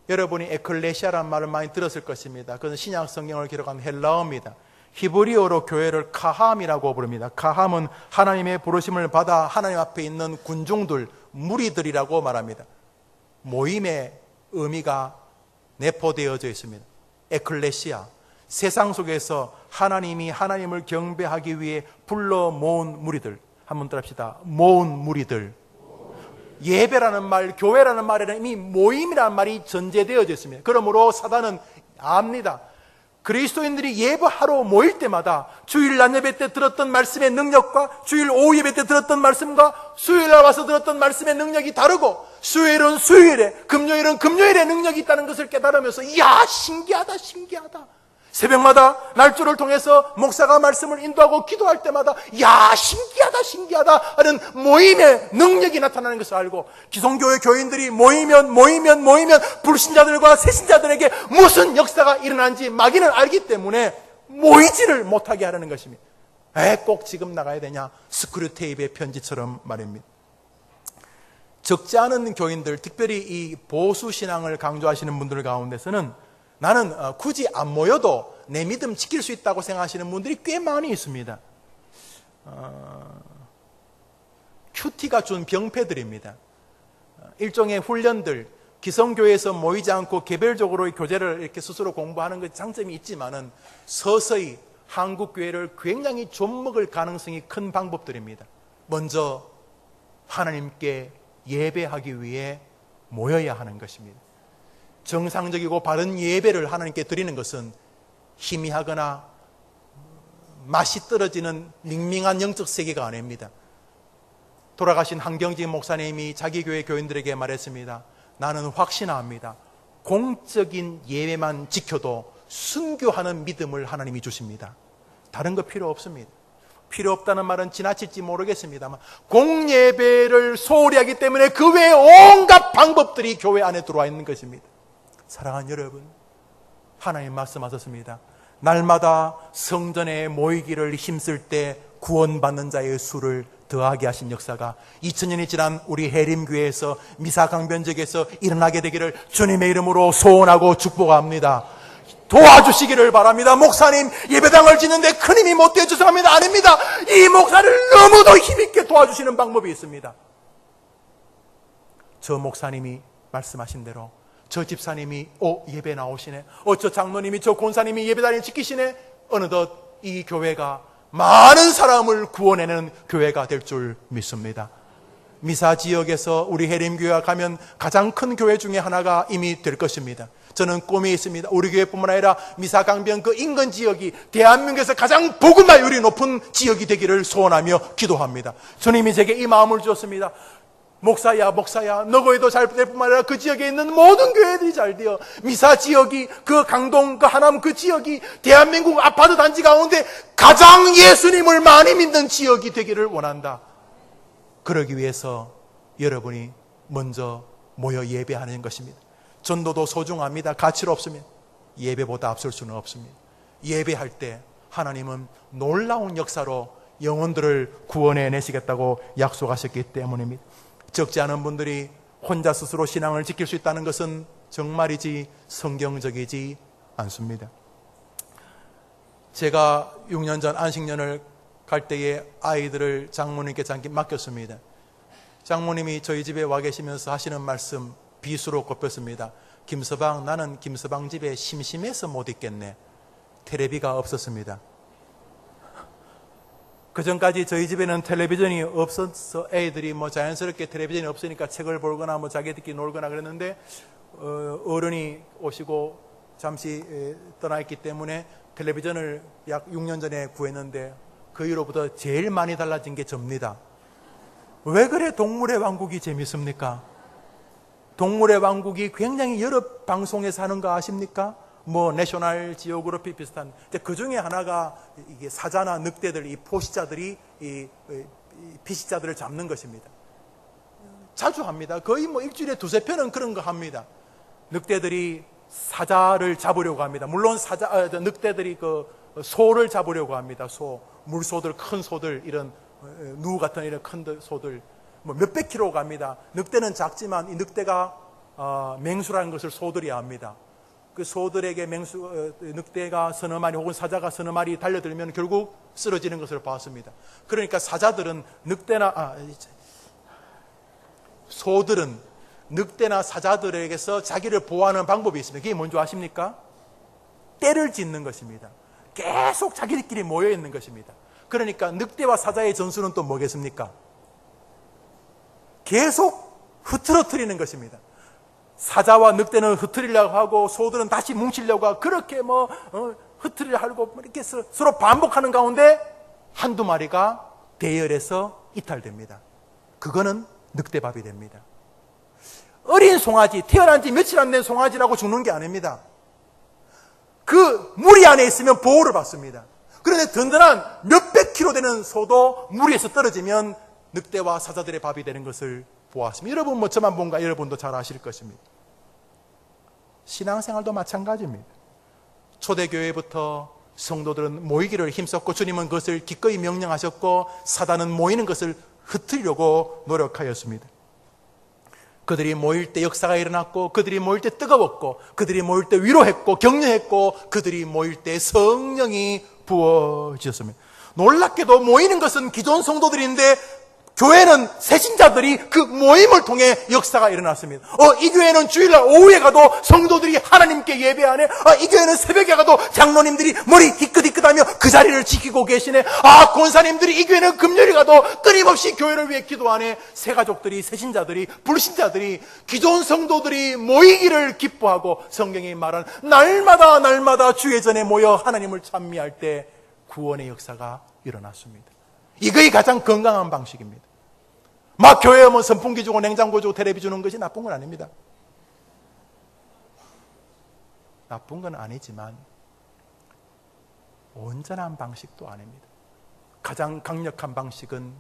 여러분이 에클레시아라는 말을 많이 들었을 것입니다. 그것은 신약 성경을 기록한 헬라어입니다. 히브리어로 교회를 카함이라고 부릅니다. 카함은 하나님의 부르심을 받아 하나님 앞에 있는 군중들, 무리들이라고 말합니다. 모임의 의미가 내포되어져 있습니다. 에클레시아, 세상 속에서 하나님이 하나님을 경배하기 위해 불러 모은 무리들. 한번 따라합시다. 모은 무리들. 예배라는 말, 교회라는 말에는 이미 모임이라는 말이 전제되어져 있습니다. 그러므로 사단은 압니다. 그리스도인들이 예배하러 모일 때마다 주일 낮 예배 때 들었던 말씀의 능력과 주일 오후 예배 때 들었던 말씀과 수요일날 와서 들었던 말씀의 능력이 다르고 수요일은 수요일에, 금요일은 금요일에 능력이 있다는 것을 깨달으면서 이야 신기하다. 새벽마다 날조를 통해서 목사가 말씀을 인도하고 기도할 때마다 야 신기하다 하는 모임의 능력이 나타나는 것을 알고 기성교회 교인들이 모이면 불신자들과 새신자들에게 무슨 역사가 일어난지 마귀는 알기 때문에 모이지를 못하게 하려는 것입니다. 꼭 지금 나가야 되냐? 스크류테이프의 편지처럼 말입니다. 적지 않은 교인들, 특별히 이 보수신앙을 강조하시는 분들 가운데서는 나는 굳이 안 모여도 내 믿음 지킬 수 있다고 생각하시는 분들이 꽤 많이 있습니다. 큐티가 준 병폐들입니다. 일종의 훈련들, 기성교회에서 모이지 않고 개별적으로 교재를 이렇게 스스로 공부하는 것 장점이 있지만은 서서히 한국 교회를 굉장히 좀먹을 가능성이 큰 방법들입니다. 먼저 하나님께 예배하기 위해 모여야 하는 것입니다. 정상적이고 바른 예배를 하나님께 드리는 것은 희미하거나 맛이 떨어지는 밍밍한 영적 세계가 아닙니다. 돌아가신 한경진 목사님이 자기 교회 교인들에게 말했습니다. 나는 확신합니다. 공적인 예배만 지켜도 순교하는 믿음을 하나님이 주십니다. 다른 거 필요 없습니다. 필요 없다는 말은 지나칠지 모르겠습니다만 공예배를 소홀히 하기 때문에 그 외에 온갖 방법들이 교회 안에 들어와 있는 것입니다. 사랑하는 여러분, 하나님 말씀하셨습니다. 날마다 성전에 모이기를 힘쓸 때 구원받는 자의 수를 더하게 하신 역사가 2000년이 지난 우리 해림교회에서 미사강변적에서 일어나게 되기를 주님의 이름으로 소원하고 축복합니다. 도와주시기를 바랍니다. 목사님 예배당을 짓는데 큰 힘이 못 되어 죄송합니다. 아닙니다. 이 목사를 너무도 힘있게 도와주시는 방법이 있습니다. 저 목사님이 말씀하신 대로 저 집사님이 예배 나오시네, 저 장로님이 저 권사님이 예배당을 지키시네, 어느덧 이 교회가 많은 사람을 구원해내는 교회가 될 줄 믿습니다. 미사 지역에서 우리 해림교회가 가면 가장 큰 교회 중에 하나가 이미 될 것입니다. 저는 꿈이 있습니다. 우리 교회뿐만 아니라 미사 강변 그 인근 지역이 대한민국에서 가장 복음화율이 높은 지역이 되기를 소원하며 기도합니다. 주님이 제게 이 마음을 주었습니다. 목사야 너 교회도 잘 될 뿐만 아니라 그 지역에 있는 모든 교회들이 잘 되어 미사 지역이 그 강동 그 하남 그 지역이 대한민국 아파트 단지 가운데 가장 예수님을 많이 믿는 지역이 되기를 원한다. 그러기 위해서 여러분이 먼저 모여 예배하는 것입니다. 전도도 소중합니다. 가치로 없으면 예배보다 앞설 수는 없습니다. 예배할 때 하나님은 놀라운 역사로 영혼들을 구원해 내시겠다고 약속하셨기 때문입니다. 적지 않은 분들이 혼자 스스로 신앙을 지킬 수 있다는 것은 정말이지 성경적이지 않습니다. 제가 6년 전 안식년을 갈 때에 아이들을 장모님께 잠깐 맡겼습니다. 장모님이 저희 집에 와 계시면서 하시는 말씀 비수로 꼽혔습니다. 김서방, 나는 김서방 집에 심심해서 못 있겠네. 텔레비가 없었습니다. 그 전까지 저희 집에는 텔레비전이 없어서 애들이 자연스럽게 텔레비전이 없으니까 책을 보거나 자기들끼리 놀거나 그랬는데 어른이 오시고 잠시 떠나 있기 때문에 텔레비전을 약 6년 전에 구했는데 그 이후로부터 제일 많이 달라진 게 접니다. 왜 그래 동물의 왕국이 재밌습니까? 동물의 왕국이 굉장히 여러 방송에서 하는 거 아십니까? 내셔널 지오그래피 비슷한. 그 중에 하나가 이게 사자나 늑대들, 이 포식자들이 이 피식자들을 잡는 것입니다. 자주 합니다. 거의 일주일에 2-3편은 그런 거 합니다. 늑대들이 사자를 잡으려고 합니다. 물론 늑대들이 그 소를 잡으려고 합니다. 물소들, 큰 소들, 이런 누 같은 이런 큰 소들 몇백 킬로 갑니다. 늑대는 작지만 이 늑대가 맹수라는 것을 소들이 압니다. 그 소들에게 늑대가 서너 마리 혹은 사자가 서너 마리 달려들면 결국 쓰러지는 것을 봤습니다. 그러니까 사자들은 소들은 늑대나 사자들에게서 자기를 보호하는 방법이 있습니다. 그게 뭔지 아십니까? 떼를 짓는 것입니다. 계속 자기들끼리 모여 있는 것입니다. 그러니까 늑대와 사자의 전술은 또 뭐겠습니까? 계속 흐트러뜨리는 것입니다. 사자와 늑대는 흐트리려고 하고 소들은 다시 뭉치려고 하고 그렇게 흐트리려고 하고 이렇게 서로 반복하는 가운데 한두 마리가 대열에서 이탈됩니다. 그거는 늑대밥이 됩니다. 어린 송아지, 태어난 지 며칠 안 된 송아지라고 죽는 게 아닙니다. 그 무리 안에 있으면 보호를 받습니다. 그런데 든든한 몇백 킬로 되는 소도 무리에서 떨어지면 늑대와 사자들의 밥이 되는 것을 보았습니다. 여러분 저만 본가 여러분도 잘 아실 것입니다. 신앙생활도 마찬가지입니다. 초대교회부터 성도들은 모이기를 힘썼고 주님은 그것을 기꺼이 명령하셨고 사단은 모이는 것을 흩으려고 노력하였습니다. 그들이 모일 때 역사가 일어났고 그들이 모일 때 뜨거웠고 그들이 모일 때 위로했고 격려했고 그들이 모일 때 성령이 부어지셨습니다. 놀랍게도 모이는 것은 기존 성도들인데 교회는 새신자들이 그 모임을 통해 역사가 일어났습니다. 이 교회는 주일날 오후에 가도 성도들이 하나님께 예배하네. 이 교회는 새벽에 가도 장로님들이 머리 희끗희끗하며 그 자리를 지키고 계시네. 권사님들이 이 교회는 금요일에 가도 끊임없이 교회를 위해 기도하네. 새가족들이, 새신자들이, 불신자들이, 기존 성도들이 모이기를 기뻐하고 성경이 말한 날마다 주의 전에 모여 하나님을 찬미할 때 구원의 역사가 일어났습니다. 이거이 가장 건강한 방식입니다. 막 교회에 오면 선풍기 주고 냉장고 주고 텔레비 주는 것이 나쁜 건 아닙니다. 나쁜 건 아니지만 온전한 방식도 아닙니다. 가장 강력한 방식은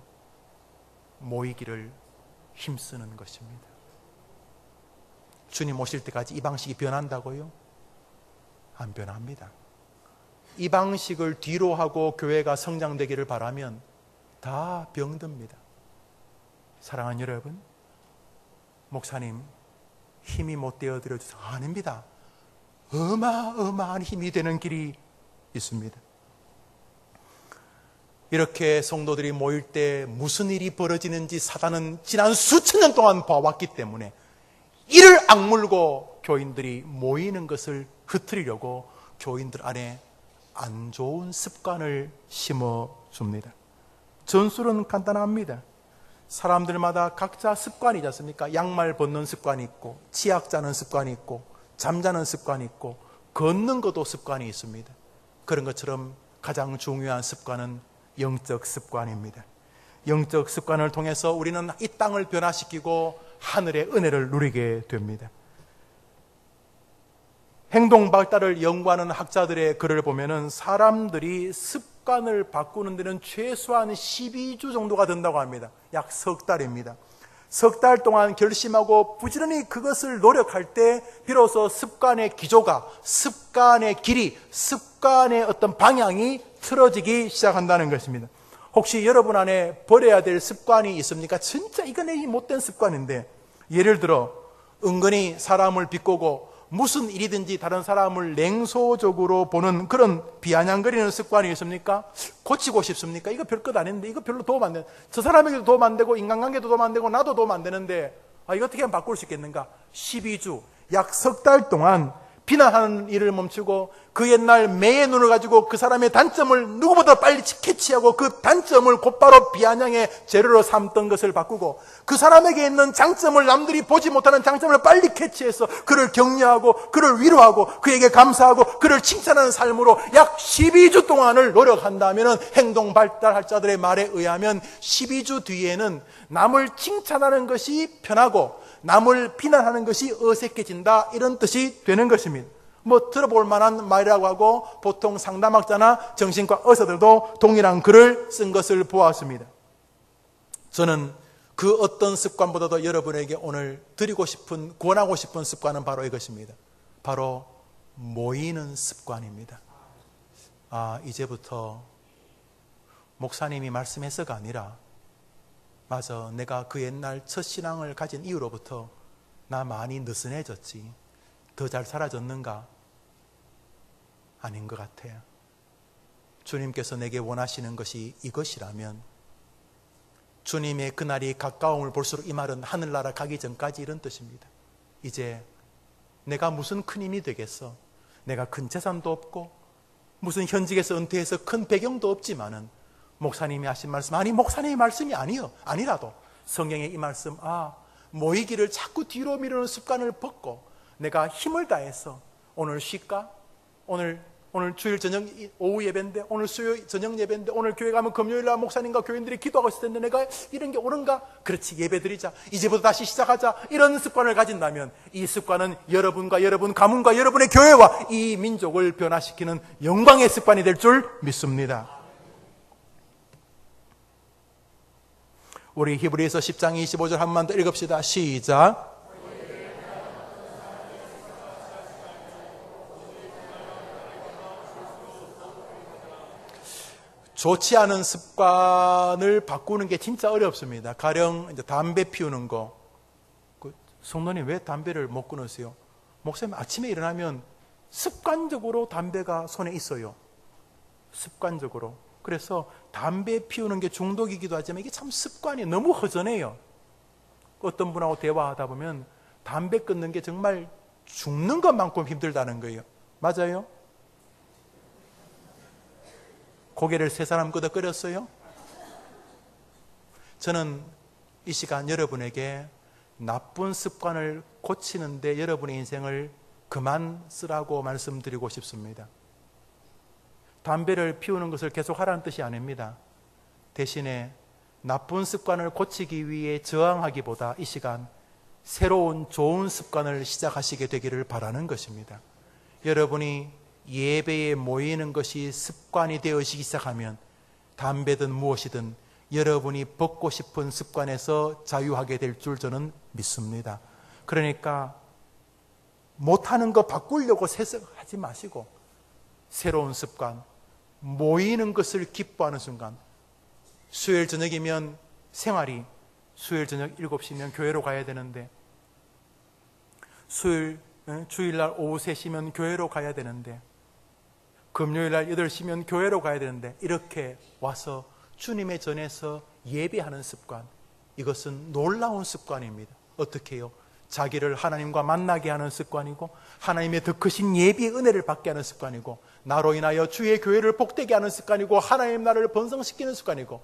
모이기를 힘쓰는 것입니다. 주님 오실 때까지 이 방식이 변한다고요? 안 변합니다. 이 방식을 뒤로 하고 교회가 성장되기를 바라면 다 병듭니다. 사랑하는 여러분, 목사님 힘이 못 되어 드려주셔서 아닙니다. 어마어마한 힘이 되는 길이 있습니다. 이렇게 성도들이 모일 때 무슨 일이 벌어지는지 사단은 지난 수천 년 동안 봐왔기 때문에 이를 악물고 교인들이 모이는 것을 흐트리려고 교인들 안에 안 좋은 습관을 심어줍니다. 전술은 간단합니다. 사람들마다 각자 습관이 있지 않습니까? 양말 벗는 습관이 있고, 치약 자는 습관이 있고, 잠자는 습관이 있고, 걷는 것도 습관이 있습니다. 그런 것처럼 가장 중요한 습관은 영적 습관입니다. 영적 습관을 통해서 우리는 이 땅을 변화시키고 하늘의 은혜를 누리게 됩니다. 행동 발달을 연구하는 학자들의 글을 보면은 사람들이 습관을 바꾸는 데는 최소한 12주 정도가 든다고 합니다. 약 석 달입니다. 석 달 동안 결심하고 부지런히 그것을 노력할 때 비로소 습관의 기조가, 습관의 길이, 습관의 어떤 방향이 틀어지기 시작한다는 것입니다. 혹시 여러분 안에 버려야 될 습관이 있습니까? 진짜 이건 내 못된 습관인데, 예를 들어 은근히 사람을 비꼬고 무슨 일이든지 다른 사람을 냉소적으로 보는 그런 비아냥거리는 습관이 있습니까? 고치고 싶습니까? 이거 별것 아닌데, 이거 별로 도움 안 되는, 저 사람에게도 도움 안 되고 인간관계도 도움 안 되고 나도 도움 안 되는데 이거 어떻게 하면 바꿀 수 있겠는가? 12주, 약 석 달 동안 비난하는 일을 멈추고 그 옛날 매의 눈을 가지고 그 사람의 단점을 누구보다 빨리 캐치하고 그 단점을 곧바로 비아냥의 재료로 삼던 것을 바꾸고, 그 사람에게 있는 장점을 남들이 보지 못하는 장점을 빨리 캐치해서 그를 격려하고 그를 위로하고 그에게 감사하고 그를 칭찬하는 삶으로 약 12주 동안을 노력한다면, 행동 발달할 자들의 말에 의하면 12주 뒤에는 남을 칭찬하는 것이 편하고 남을 비난하는 것이 어색해진다, 이런 뜻이 되는 것입니다. 들어볼 만한 말이라고 하고 보통 상담학자나 정신과 의사들도 동일한 글을 쓴 것을 보았습니다. 저는 그 어떤 습관보다도 여러분에게 오늘 드리고 싶은, 권하고 싶은 습관은 바로 이것입니다. 바로 모이는 습관입니다. 이제부터 목사님이 말씀해서가 아니라, 맞아, 내가 그 옛날 첫 신앙을 가진 이후로부터 나 많이 느슨해졌지, 더 잘 살아졌는가? 아닌 것 같아요. 주님께서 내게 원하시는 것이 이것이라면, 주님의 그날이 가까움을 볼수록 이 말은 하늘나라 가기 전까지 이런 뜻입니다. 이제 내가 무슨 큰 힘이 되겠어? 내가 큰 재산도 없고 무슨 현직에서 은퇴해서 큰 배경도 없지만은 목사님이 하신 말씀, 아니 목사님의 말씀이 아니라도 성경의 이 말씀, 모이기를 자꾸 뒤로 미루는 습관을 벗고 내가 힘을 다해서 오늘 쉴까? 오늘 주일 저녁 오후 예배인데, 오늘 수요일 저녁 예배인데, 오늘 교회 가면 금요일날 목사님과 교인들이 기도하고 있을 텐데 내가 이런 게 옳은가? 그렇지, 예배 드리자, 이제부터 다시 시작하자, 이런 습관을 가진다면 이 습관은 여러분과 여러분 가문과 여러분의 교회와 이 민족을 변화시키는 영광의 습관이 될 줄 믿습니다. 우리 히브리서 10장 25절 한 번만 더 읽읍시다. 시작. 좋지 않은 습관을 바꾸는 게 진짜 어렵습니다. 가령 이제 담배 피우는 거. 성도님 왜 담배를 못 끊으세요? 목사님 아침에 일어나면 습관적으로 담배가 손에 있어요. 습관적으로. 그래서 담배 피우는 게 중독이기도 하지만 이게 참 습관이 너무 허전해요. 어떤 분하고 대화하다 보면 담배 끊는 게 정말 죽는 것만큼 힘들다는 거예요. 맞아요? 고개를 세 사람 끄덕거렸어요? 저는 이 시간 여러분에게 나쁜 습관을 고치는데 여러분의 인생을 그만 쓰라고 말씀드리고 싶습니다. 담배를 피우는 것을 계속 하라는 뜻이 아닙니다. 대신에 나쁜 습관을 고치기 위해 저항하기보다 이 시간 새로운 좋은 습관을 시작하시게 되기를 바라는 것입니다. 여러분이 예배에 모이는 것이 습관이 되어지기 시작하면 담배든 무엇이든 여러분이 벗고 싶은 습관에서 자유하게 될 줄 저는 믿습니다. 그러니까 못하는 거 바꾸려고 세상하지 마시고 새로운 습관, 모이는 것을 기뻐하는 순간, 수요일 저녁이면 생활이 수요일 저녁 7시면 교회로 가야 되는데, 주일날 오후 3시면 교회로 가야 되는데, 금요일날 8시면 교회로 가야 되는데, 이렇게 와서 주님의 전에서 예배하는 습관, 이것은 놀라운 습관입니다. 어떻게 해요? 자기를 하나님과 만나게 하는 습관이고, 하나님의 더 크신 예비의 은혜를 받게 하는 습관이고, 나로 인하여 주의 교회를 복되게 하는 습관이고, 하나님 나라를 번성시키는 습관이고,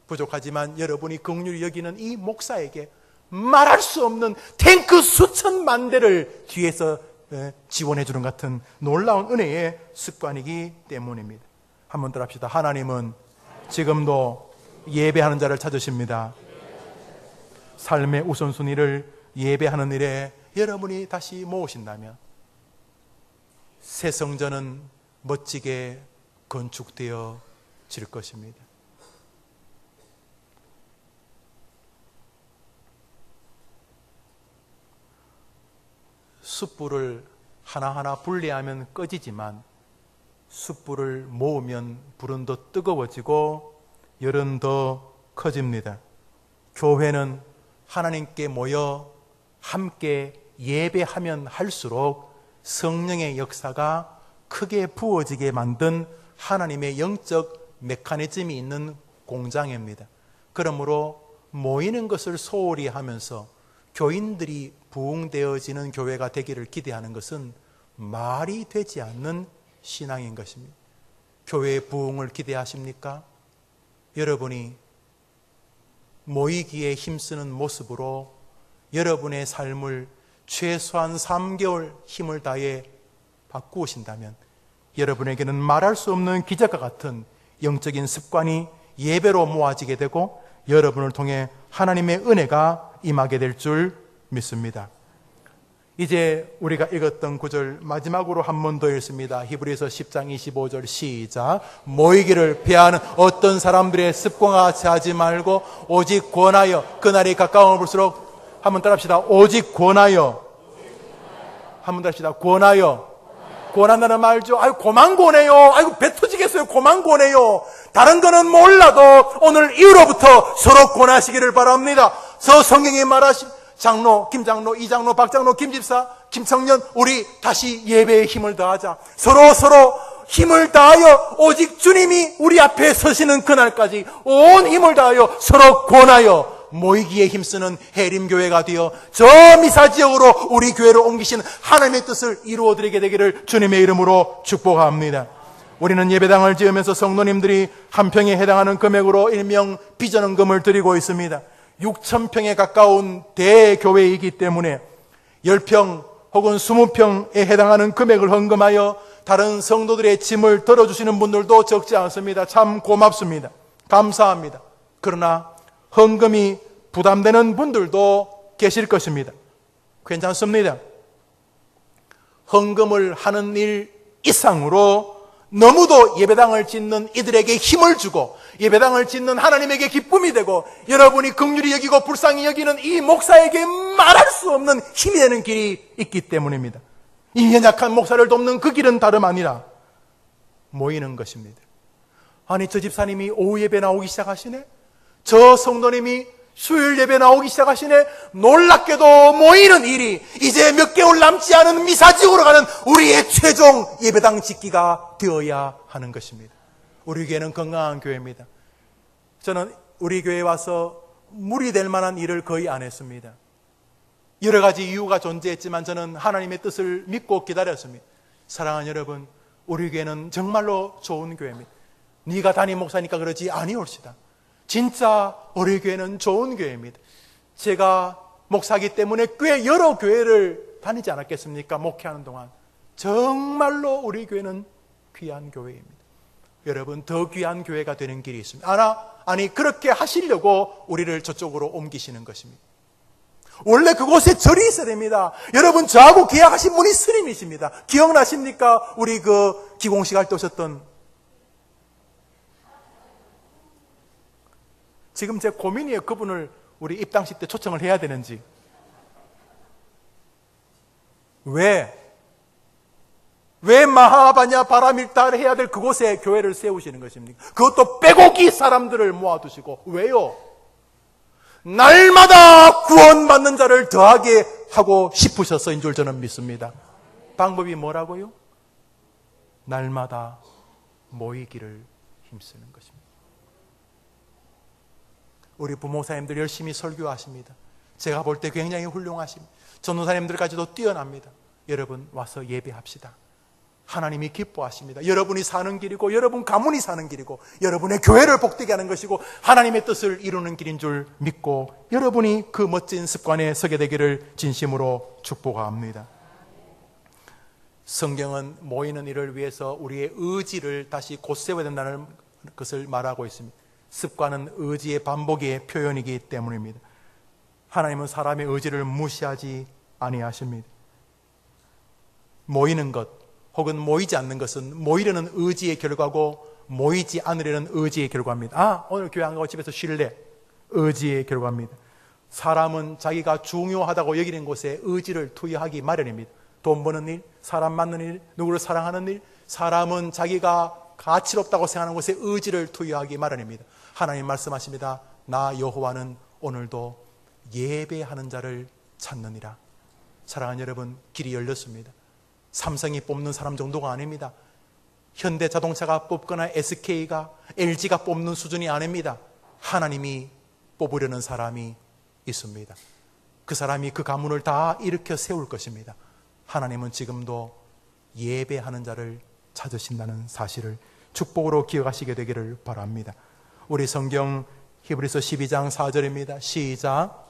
부족하지만 여러분이 긍휼히 여기는 이 목사에게 말할 수 없는 탱크 수천만 대를 뒤에서 지원해 주는 같은 놀라운 은혜의 습관이기 때문입니다. 한번 더 합시다. 하나님은 지금도 예배하는 자를 찾으십니다. 삶의 우선순위를 예배하는 일에 여러분이 다시 모으신다면 새 성전은 멋지게 건축되어 질 것입니다. 숯불을 하나하나 분리하면 꺼지지만 숯불을 모으면 불은 더 뜨거워지고 열은 더 커집니다. 교회는 하나님께 모여 함께 예배하면 할수록 성령의 역사가 크게 부어지게 만든 하나님의 영적 메커니즘이 있는 공장입니다. 그러므로 모이는 것을 소홀히 하면서 교인들이 부흥되어지는 교회가 되기를 기대하는 것은 말이 되지 않는 신앙인 것입니다. 교회의 부흥을 기대하십니까? 여러분이 모이기에 힘쓰는 모습으로 여러분의 삶을 최소한 3개월 힘을 다해 바꾸신다면 여러분에게는 말할 수 없는 기적과 같은 영적인 습관이 예배로 모아지게 되고 여러분을 통해 하나님의 은혜가 임하게 될 줄 믿습니다. 이제 우리가 읽었던 구절 마지막으로 한 번 더 읽습니다. 히브리서 10장 25절 시작. 모이기를 피하는 어떤 사람들의 습관과 같이 하지 말고 오직 권하여 그날이 가까워 볼수록 한 번 따라합시다. 오직 권하여. 한 번 더 합시다. 권하여. 권한다는 말 알죠? 아유 고만 권해요. 아이고 배 터지겠어요. 고만 권해요. 다른 거는 몰라도 오늘 이후로부터 서로 권하시기를 바랍니다. 성경이 말하신 장로, 김장로, 이장로, 박장로, 김집사, 김청년, 우리 다시 예배에 힘을 다하자. 서로 힘을 다하여 오직 주님이 우리 앞에 서시는 그날까지 온 힘을 다하여 서로 권하여 모이기에 힘쓰는 해림교회가 되어 저 미사지역으로 우리 교회를 옮기신 하나님의 뜻을 이루어드리게 되기를 주님의 이름으로 축복합니다. 우리는 예배당을 지으면서 성도님들이 한 평에 해당하는 금액으로 일명 비전헌금을 드리고 있습니다. 6,000평에 가까운 대교회이기 때문에 10평 혹은 20평에 해당하는 금액을 헌금하여 다른 성도들의 짐을 덜어주시는 분들도 적지 않습니다. 참 고맙습니다. 감사합니다. 그러나 헌금이 부담되는 분들도 계실 것입니다. 괜찮습니다. 헌금을 하는 일 이상으로 너무도 예배당을 짓는 이들에게 힘을 주고 예배당을 짓는 하나님에게 기쁨이 되고 여러분이 긍휼히 여기고 불쌍히 여기는 이 목사에게 말할 수 없는 힘이 되는 길이 있기 때문입니다. 이 연약한 목사를 돕는 그 길은 다름 아니라 모이는 것입니다. 아니 저 집사님이 오후 예배 나오기 시작하시네? 저 성도님이 수요일 예배 나오기 시작하시네? 놀랍게도 모이는 일이 이제 몇 개월 남지 않은 미사지역으로 가는 우리의 최종 예배당 짓기가 되어야 하는 것입니다. 우리 교회는 건강한 교회입니다. 저는 우리 교회에 와서 무리 될 만한 일을 거의 안 했습니다. 여러 가지 이유가 존재했지만 저는 하나님의 뜻을 믿고 기다렸습니다. 사랑하는 여러분, 우리 교회는 정말로 좋은 교회입니다. 네가 담임 목사니까 그러지 아니올시다. 진짜 우리 교회는 좋은 교회입니다. 제가 목사기 때문에 꽤 여러 교회를 다니지 않았겠습니까? 목회하는 동안. 정말로 우리 교회는 귀한 교회입니다. 여러분, 더 귀한 교회가 되는 길이 있습니다. 아니 그렇게 하시려고 우리를 저쪽으로 옮기시는 것입니다. 원래 그곳에 절이 있어야 됩니다. 여러분, 저하고 계약하신 분이 스님이십니다. 기억나십니까? 우리 그 기공식 할 때 오셨던. 지금 제 고민이에요. 그분을 우리 입당식 때 초청을 해야 되는지. 왜 마하바냐 바라밀다를 해야 될 그곳에 교회를 세우시는 것입니까? 그것도 빼곡히 사람들을 모아두시고. 왜요? 날마다 구원받는 자를 더하게 하고 싶으셔서인 줄 저는 믿습니다. 방법이 뭐라고요? 날마다 모이기를 힘쓰는 것입니다. 우리 부모사님들 열심히 설교하십니다. 제가 볼 때 굉장히 훌륭하십니다. 전도사님들까지도 뛰어납니다. 여러분, 와서 예배합시다. 하나님이 기뻐하십니다. 여러분이 사는 길이고 여러분 가문이 사는 길이고 여러분의 교회를 복되게 하는 것이고 하나님의 뜻을 이루는 길인 줄 믿고 여러분이 그 멋진 습관에 서게 되기를 진심으로 축복합니다. 성경은 모이는 일을 위해서 우리의 의지를 다시 곧세워야 된다는 것을 말하고 있습니다. 습관은 의지의 반복의 표현이기 때문입니다. 하나님은 사람의 의지를 무시하지 아니하십니다. 모이는 것 혹은 모이지 않는 것은 모이려는 의지의 결과고 모이지 않으려는 의지의 결과입니다. 오늘 교회 안 가고 집에서 쉴래? 의지의 결과입니다. 사람은 자기가 중요하다고 여기는 곳에 의지를 투여하기 마련입니다. 돈 버는 일, 사람 만나는 일, 누구를 사랑하는 일, 사람은 자기가 가치롭다고 생각하는 곳에 의지를 투여하기 마련입니다. 하나님 말씀하십니다. 나 여호와는 오늘도 예배하는 자를 찾느니라. 사랑하는 여러분, 길이 열렸습니다. 삼성이 뽑는 사람 정도가 아닙니다. 현대자동차가 뽑거나 SK가, LG가 뽑는 수준이 아닙니다. 하나님이 뽑으려는 사람이 있습니다. 그 사람이 그 가문을 다 일으켜 세울 것입니다. 하나님은 지금도 예배하는 자를 찾으신다는 사실을 축복으로 기억하시게 되기를 바랍니다. 우리 성경 히브리서 12장 4절입니다. 시작.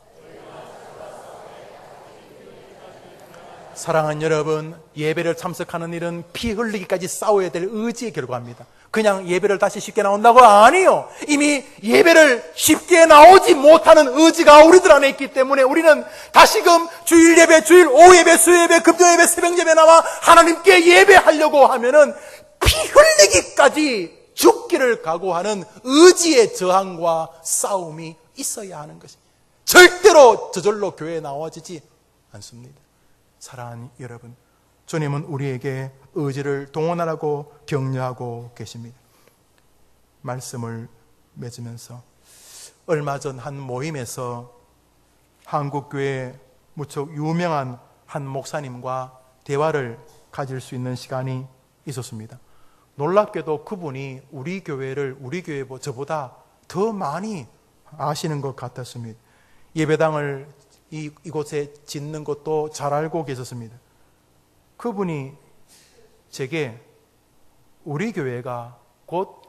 사랑하는 여러분, 예배를 참석하는 일은 피 흘리기까지 싸워야 될 의지의 결과입니다. 그냥 예배를 다시 쉽게 나온다고? 아니요. 이미 예배를 쉽게 나오지 못하는 의지가 우리들 안에 있기 때문에 우리는 다시금 주일 예배, 주일 오후 예배, 수요 예배, 금요 예배, 새벽 예배 나와 하나님께 예배하려고 하면은 피 흘리기까지 죽기를 각오하는 의지의 저항과 싸움이 있어야 하는 것입니다. 절대로 저절로 교회에 나와지지 않습니다. 사랑하는 여러분, 주님은 우리에게 의지를 동원하라고 격려하고 계십니다. 말씀을 맺으면서 얼마 전 한 모임에서 한국교회 무척 유명한 한 목사님과 대화를 가질 수 있는 시간이 있었습니다. 놀랍게도 그분이 우리 교회 저보다 더 많이 아시는 것 같았습니다. 예배당을 이곳에 짓는 것도 잘 알고 계셨습니다. 그분이 제게 우리 교회가 곧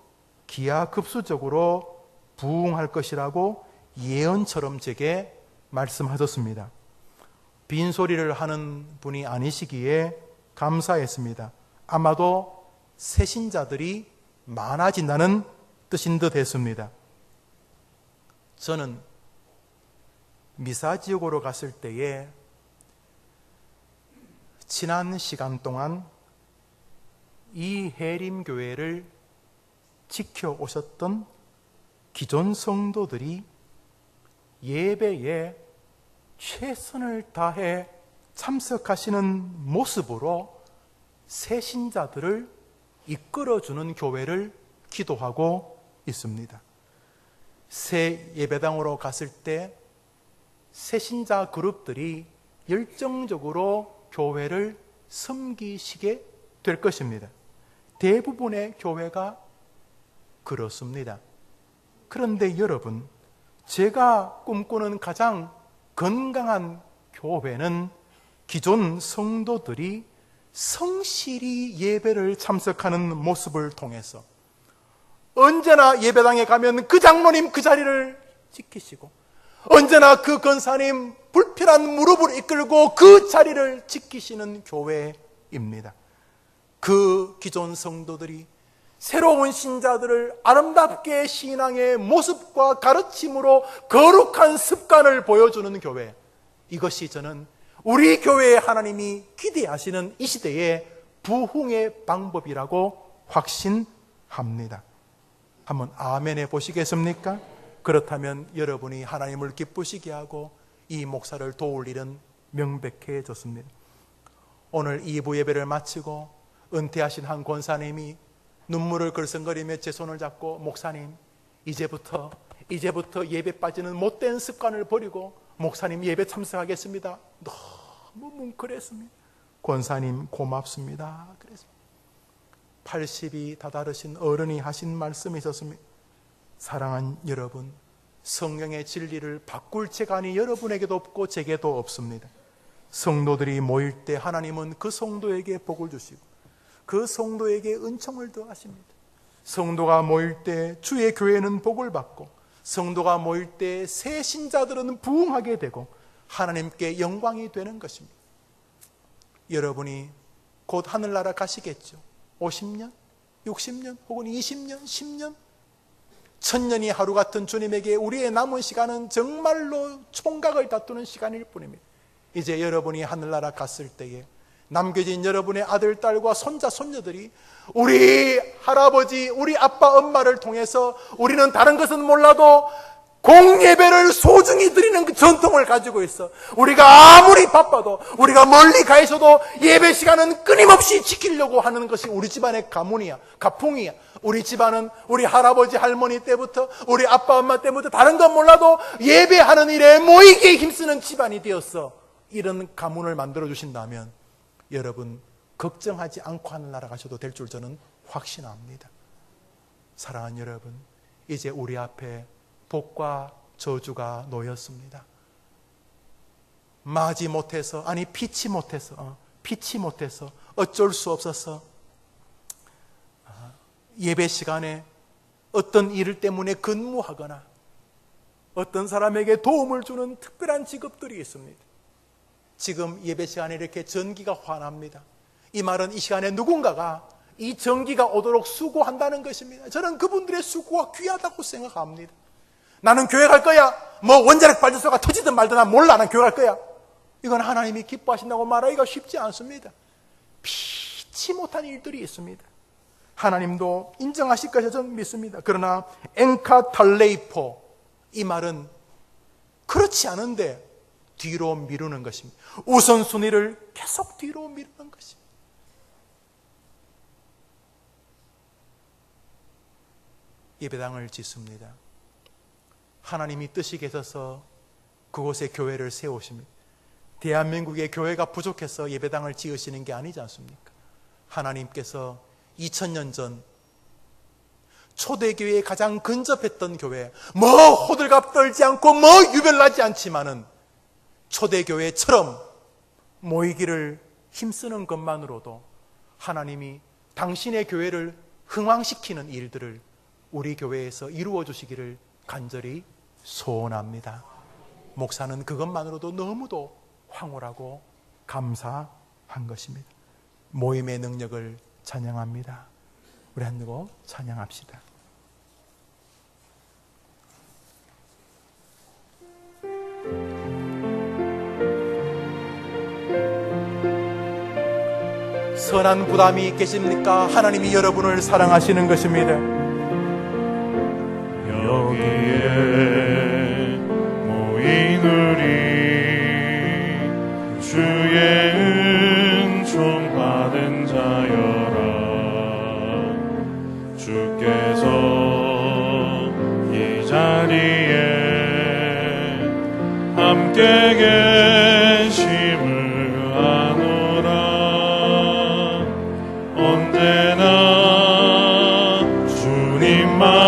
기하급수적으로 부흥할 것이라고 예언처럼 제게 말씀하셨습니다. 빈소리를 하는 분이 아니시기에 감사했습니다. 아마도 새신자들이 많아진다는 뜻인 듯 했습니다. 저는 미사 지역으로 갔을 때에 지난 시간 동안 이 해림교회를 지켜오셨던 기존 성도들이 예배에 최선을 다해 참석하시는 모습으로 새신자들을 이끌어주는 교회를 기도하고 있습니다. 새 예배당으로 갔을 때 새신자 그룹들이 열정적으로 교회를 섬기시게 될 것입니다. 대부분의 교회가 그렇습니다. 그런데 여러분, 제가 꿈꾸는 가장 건강한 교회는 기존 성도들이 성실히 예배를 참석하는 모습을 통해서 언제나 예배당에 가면 그 장로님 그 자리를 지키시고, 언제나 그 권사님 불편한 무릎을 이끌고 그 자리를 지키시는 교회입니다. 그 기존 성도들이 새로운 신자들을 아름답게 신앙의 모습과 가르침으로 거룩한 습관을 보여주는 교회, 이것이 저는 우리 교회의 하나님이 기대하시는 이 시대의 부흥의 방법이라고 확신합니다. 한번 아멘 해보시겠습니까? 그렇다면 여러분이 하나님을 기쁘시게 하고 이 목사를 도울 일은 명백해졌습니다. 오늘 2부 예배를 마치고 은퇴하신 한 권사님이 눈물을 글썽거리며 제 손을 잡고, 목사님, 이제부터 예배 빠지는 못된 습관을 버리고 목사님 예배 참석하겠습니다. 너무 뭉클했습니다. 권사님 고맙습니다. 그랬습니다. 80이 다다르신 어른이 하신 말씀이 있었습니다. 사랑하는 여러분, 성령의 진리를 바꿀 재간이 여러분에게도 없고 제게도 없습니다. 성도들이 모일 때 하나님은 그 성도에게 복을 주시고 그 성도에게 은총을 더하십니다. 성도가 모일 때 주의 교회는 복을 받고, 성도가 모일 때 새 신자들은 부흥하게 되고 하나님께 영광이 되는 것입니다. 여러분이 곧 하늘나라 가시겠죠. 50년, 60년, 혹은 20년, 10년, 1000년이 하루 같은 주님에게 우리의 남은 시간은 정말로 총각을 다투는 시간일 뿐입니다. 이제 여러분이 하늘나라 갔을 때에 남겨진 여러분의 아들, 딸과 손자, 손녀들이 우리 할아버지, 우리 아빠, 엄마를 통해서 우리는 다른 것은 몰라도 공예배를 소중히 드리는 그 전통을 가지고 있어. 우리가 아무리 바빠도, 우리가 멀리 가 있어도 예배 시간은 끊임없이 지키려고 하는 것이 우리 집안의 가문이야, 가풍이야. 우리 집안은 우리 할아버지, 할머니 때부터, 우리 아빠, 엄마 때부터 다른 건 몰라도 예배하는 일에 모이게 힘쓰는 집안이 되었어. 이런 가문을 만들어 주신다면 여러분, 걱정하지 않고 하늘나라 가셔도 될 줄 저는 확신합니다. 사랑하는 여러분, 이제 우리 앞에 복과 저주가 놓였습니다. 마지 못해서, 아니 피치 못해서 어쩔 수 없어서 예배 시간에 어떤 일 때문에 근무하거나 어떤 사람에게 도움을 주는 특별한 직업들이 있습니다. 지금 예배 시간에 이렇게 전기가 환합니다. 이 말은 이 시간에 누군가가 이 전기가 오도록 수고한다는 것입니다. 저는 그분들의 수고가 귀하다고 생각합니다. 나는 교회 갈 거야. 뭐 원자력 발전소가 터지든 말든 난 몰라. 난 교회 갈 거야. 이건 하나님이 기뻐하신다고 말하기가 쉽지 않습니다. 피치 못한 일들이 있습니다. 하나님도 인정하실 것을 저는 믿습니다. 그러나 엔카탈레이포, 이 말은 그렇지 않은데 뒤로 미루는 것입니다. 우선순위를 계속 뒤로 미루는 것입니다. 예배당을 짓습니다. 하나님이 뜻이 계셔서 그곳에 교회를 세우십니다. 대한민국의 교회가 부족해서 예배당을 지으시는 게 아니지 않습니까? 하나님께서 2000년 전 초대교회에 가장 근접했던 교회, 뭐 호들갑 떨지 않고 뭐 유별나지 않지만은 초대교회처럼 모이기를 힘쓰는 것만으로도 하나님이 당신의 교회를 흥왕시키는 일들을 우리 교회에서 이루어 주시기를 간절히 소원합니다. 목사는 그것만으로도 너무도 황홀하고 감사한 것입니다. 모임의 능력을 찬양합니다. 우리 한누고 찬양합시다. 선한 부담이 계십니까? 하나님이 여러분을 사랑하시는 것입니다. 여기에 모인 우리 주의 은총 받은 자여라. 주께서 이 자리에 함께 계심을 아노라. 언제나 주님만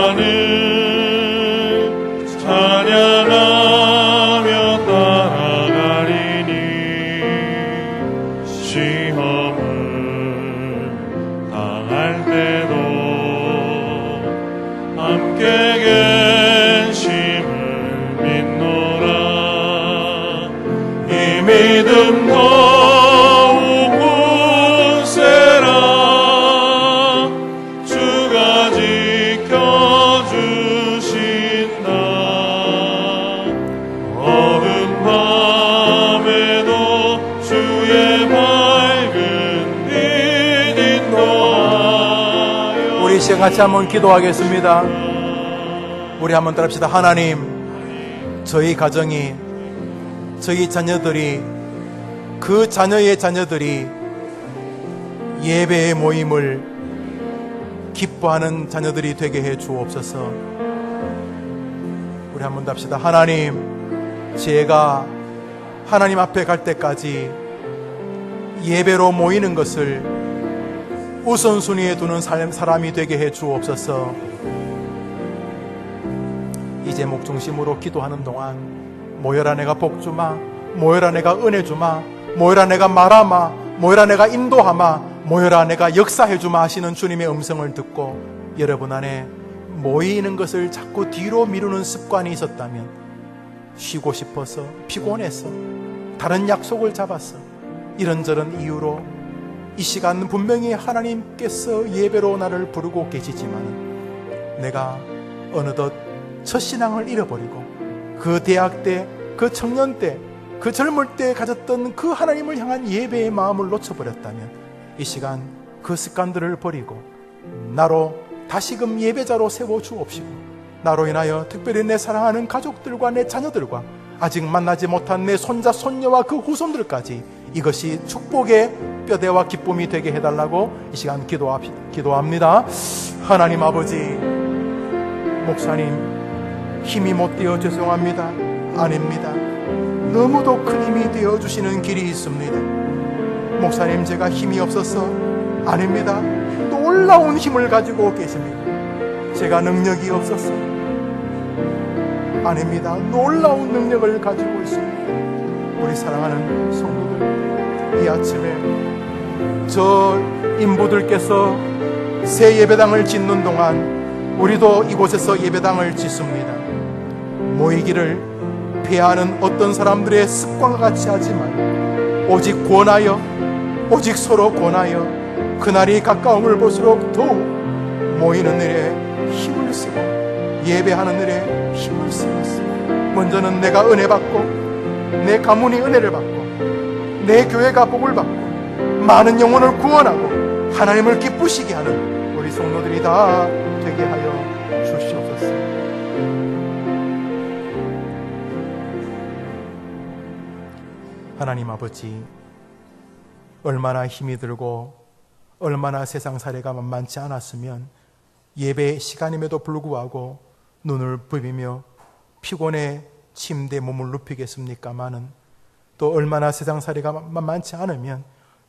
우리 시간 같이 한번 기도하겠습니다. 우리 한번 따라합시다. 하나님, 저희 가정이, 저희 자녀들이, 그 자녀의 자녀들이 예배의 모임을 기뻐하는 자녀들이 되게 해 주옵소서. 우리 한번 더 합시다. 하나님, 제가 하나님 앞에 갈 때까지 예배로 모이는 것을 우선순위에 두는 사람이 되게 해 주옵소서. 이 제목 중심으로 기도하는 동안 모여라 내가 복 주마, 모여라 내가 은혜 주마, 모여라 내가 말하마, 모여라 내가 인도하마, 모여라 내가 역사해 주마 하시는 주님의 음성을 듣고 여러분 안에 모이는 것을 자꾸 뒤로 미루는 습관이 있었다면, 쉬고 싶어서, 피곤해서, 다른 약속을 잡았어, 이런저런 이유로 이 시간 분명히 하나님께서 예배로 나를 부르고 계시지만 내가 어느덧 첫 신앙을 잃어버리고 그 대학 때, 그 청년 때, 그 젊을 때 가졌던 그 하나님을 향한 예배의 마음을 놓쳐버렸다면 이 시간 그 습관들을 버리고 나로 다시금 예배자로 세워주옵시고, 나로 인하여 특별히 내 사랑하는 가족들과 내 자녀들과 아직 만나지 못한 내 손자, 손녀와 그 후손들까지 이것이 축복의 뼈대와 기쁨이 되게 해달라고 이 시간 기도합니다. 하나님 아버지, 목사님 힘이 못 되어 죄송합니다. 아닙니다. 너무도 큰 힘이 되어주시는 길이 있습니다. 목사님, 제가 힘이 없어서 아닙니다. 놀라운 힘을 가지고 계십니다. 제가 능력이 없어서 아닙니다. 놀라운 능력을 가지고 있습니다. 우리 사랑하는 성도들, 이 아침에 저 인부들께서 새 예배당을 짓는 동안 우리도 이곳에서 예배당을 짓습니다. 모이기를 폐하는 어떤 사람들의 습관과 같이 하지 말고 오직 권하여, 오직 서로 권하여 그날이 가까움을 볼수록 더욱 모이는 일에 힘을 쓰고 예배하는 일에 힘을 쓰면서 먼저는 내가 은혜 받고 내 가문이 은혜를 받고 내 교회가 복을 받고 많은 영혼을 구원하고 하나님을 기쁘시게 하는 우리 성도들이 다 되게 하여 주시옵소서. 하나님 아버지, 얼마나 힘이 들고 얼마나 세상 사례가 만만치 않았으면 예배 시간임에도 불구하고 눈을 부비며 피곤해 침대에 몸을 눕히겠습니까마는, 또 얼마나 세상 사례가 만만치 않으면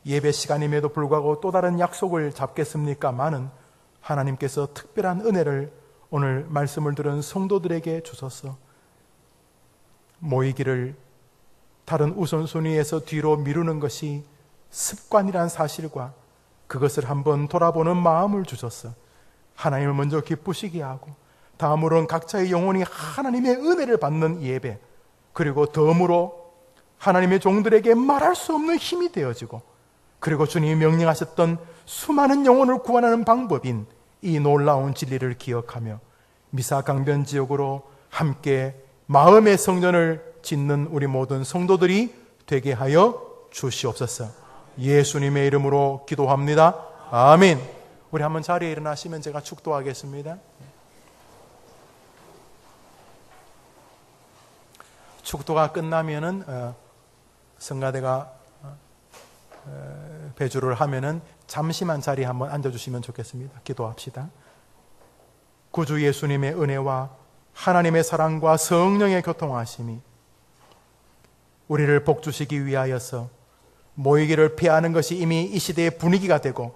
예배 시간임에도 불구하고 또 다른 약속을 잡겠습니까마는 하나님께서 특별한 은혜를 오늘 말씀을 들은 성도들에게 주셔서 모이기를 다른 우선순위에서 뒤로 미루는 것이 습관이란 사실과 그것을 한번 돌아보는 마음을 주셔서 하나님을 먼저 기쁘시게 하고 다음으로는 각자의 영혼이 하나님의 은혜를 받는 예배, 그리고 덤으로 하나님의 종들에게 말할 수 없는 힘이 되어지고, 그리고 주님이 명령하셨던 수많은 영혼을 구원하는 방법인 이 놀라운 진리를 기억하며 미사 강변 지역으로 함께 마음의 성전을 짓는 우리 모든 성도들이 되게 하여 주시옵소서. 예수님의 이름으로 기도합니다. 아멘. 우리 한번 자리에 일어나시면 제가 축도하겠습니다. 축도가 끝나면은 성가대가 배주를 하면은 잠시만 자리에 한번 앉아주시면 좋겠습니다. 기도합시다. 구주 예수님의 은혜와 하나님의 사랑과 성령의 교통하심이 우리를 복주시기 위하여서 모이기를 피하는 것이 이미 이 시대의 분위기가 되고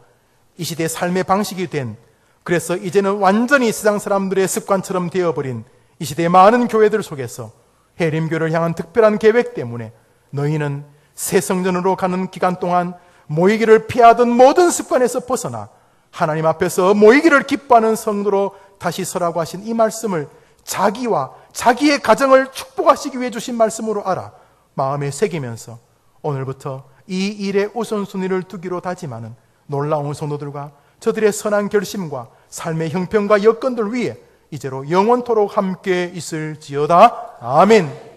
이 시대의 삶의 방식이 된, 그래서 이제는 완전히 세상 사람들의 습관처럼 되어버린 이 시대의 많은 교회들 속에서 해림교를 향한 특별한 계획 때문에 너희는 새 성전으로 가는 기간 동안 모이기를 피하던 모든 습관에서 벗어나 하나님 앞에서 모이기를 기뻐하는 성도로 다시 서라고 하신 이 말씀을 자기와 자기의 가정을 축복하시기 위해 주신 말씀으로 알아 마음에 새기면서 오늘부터 이 일에 우선순위를 두기로 다짐하는 놀라운 성도들과 저들의 선한 결심과 삶의 형편과 여건들 위에 이제로 영원토록 함께 있을지어다. 아멘.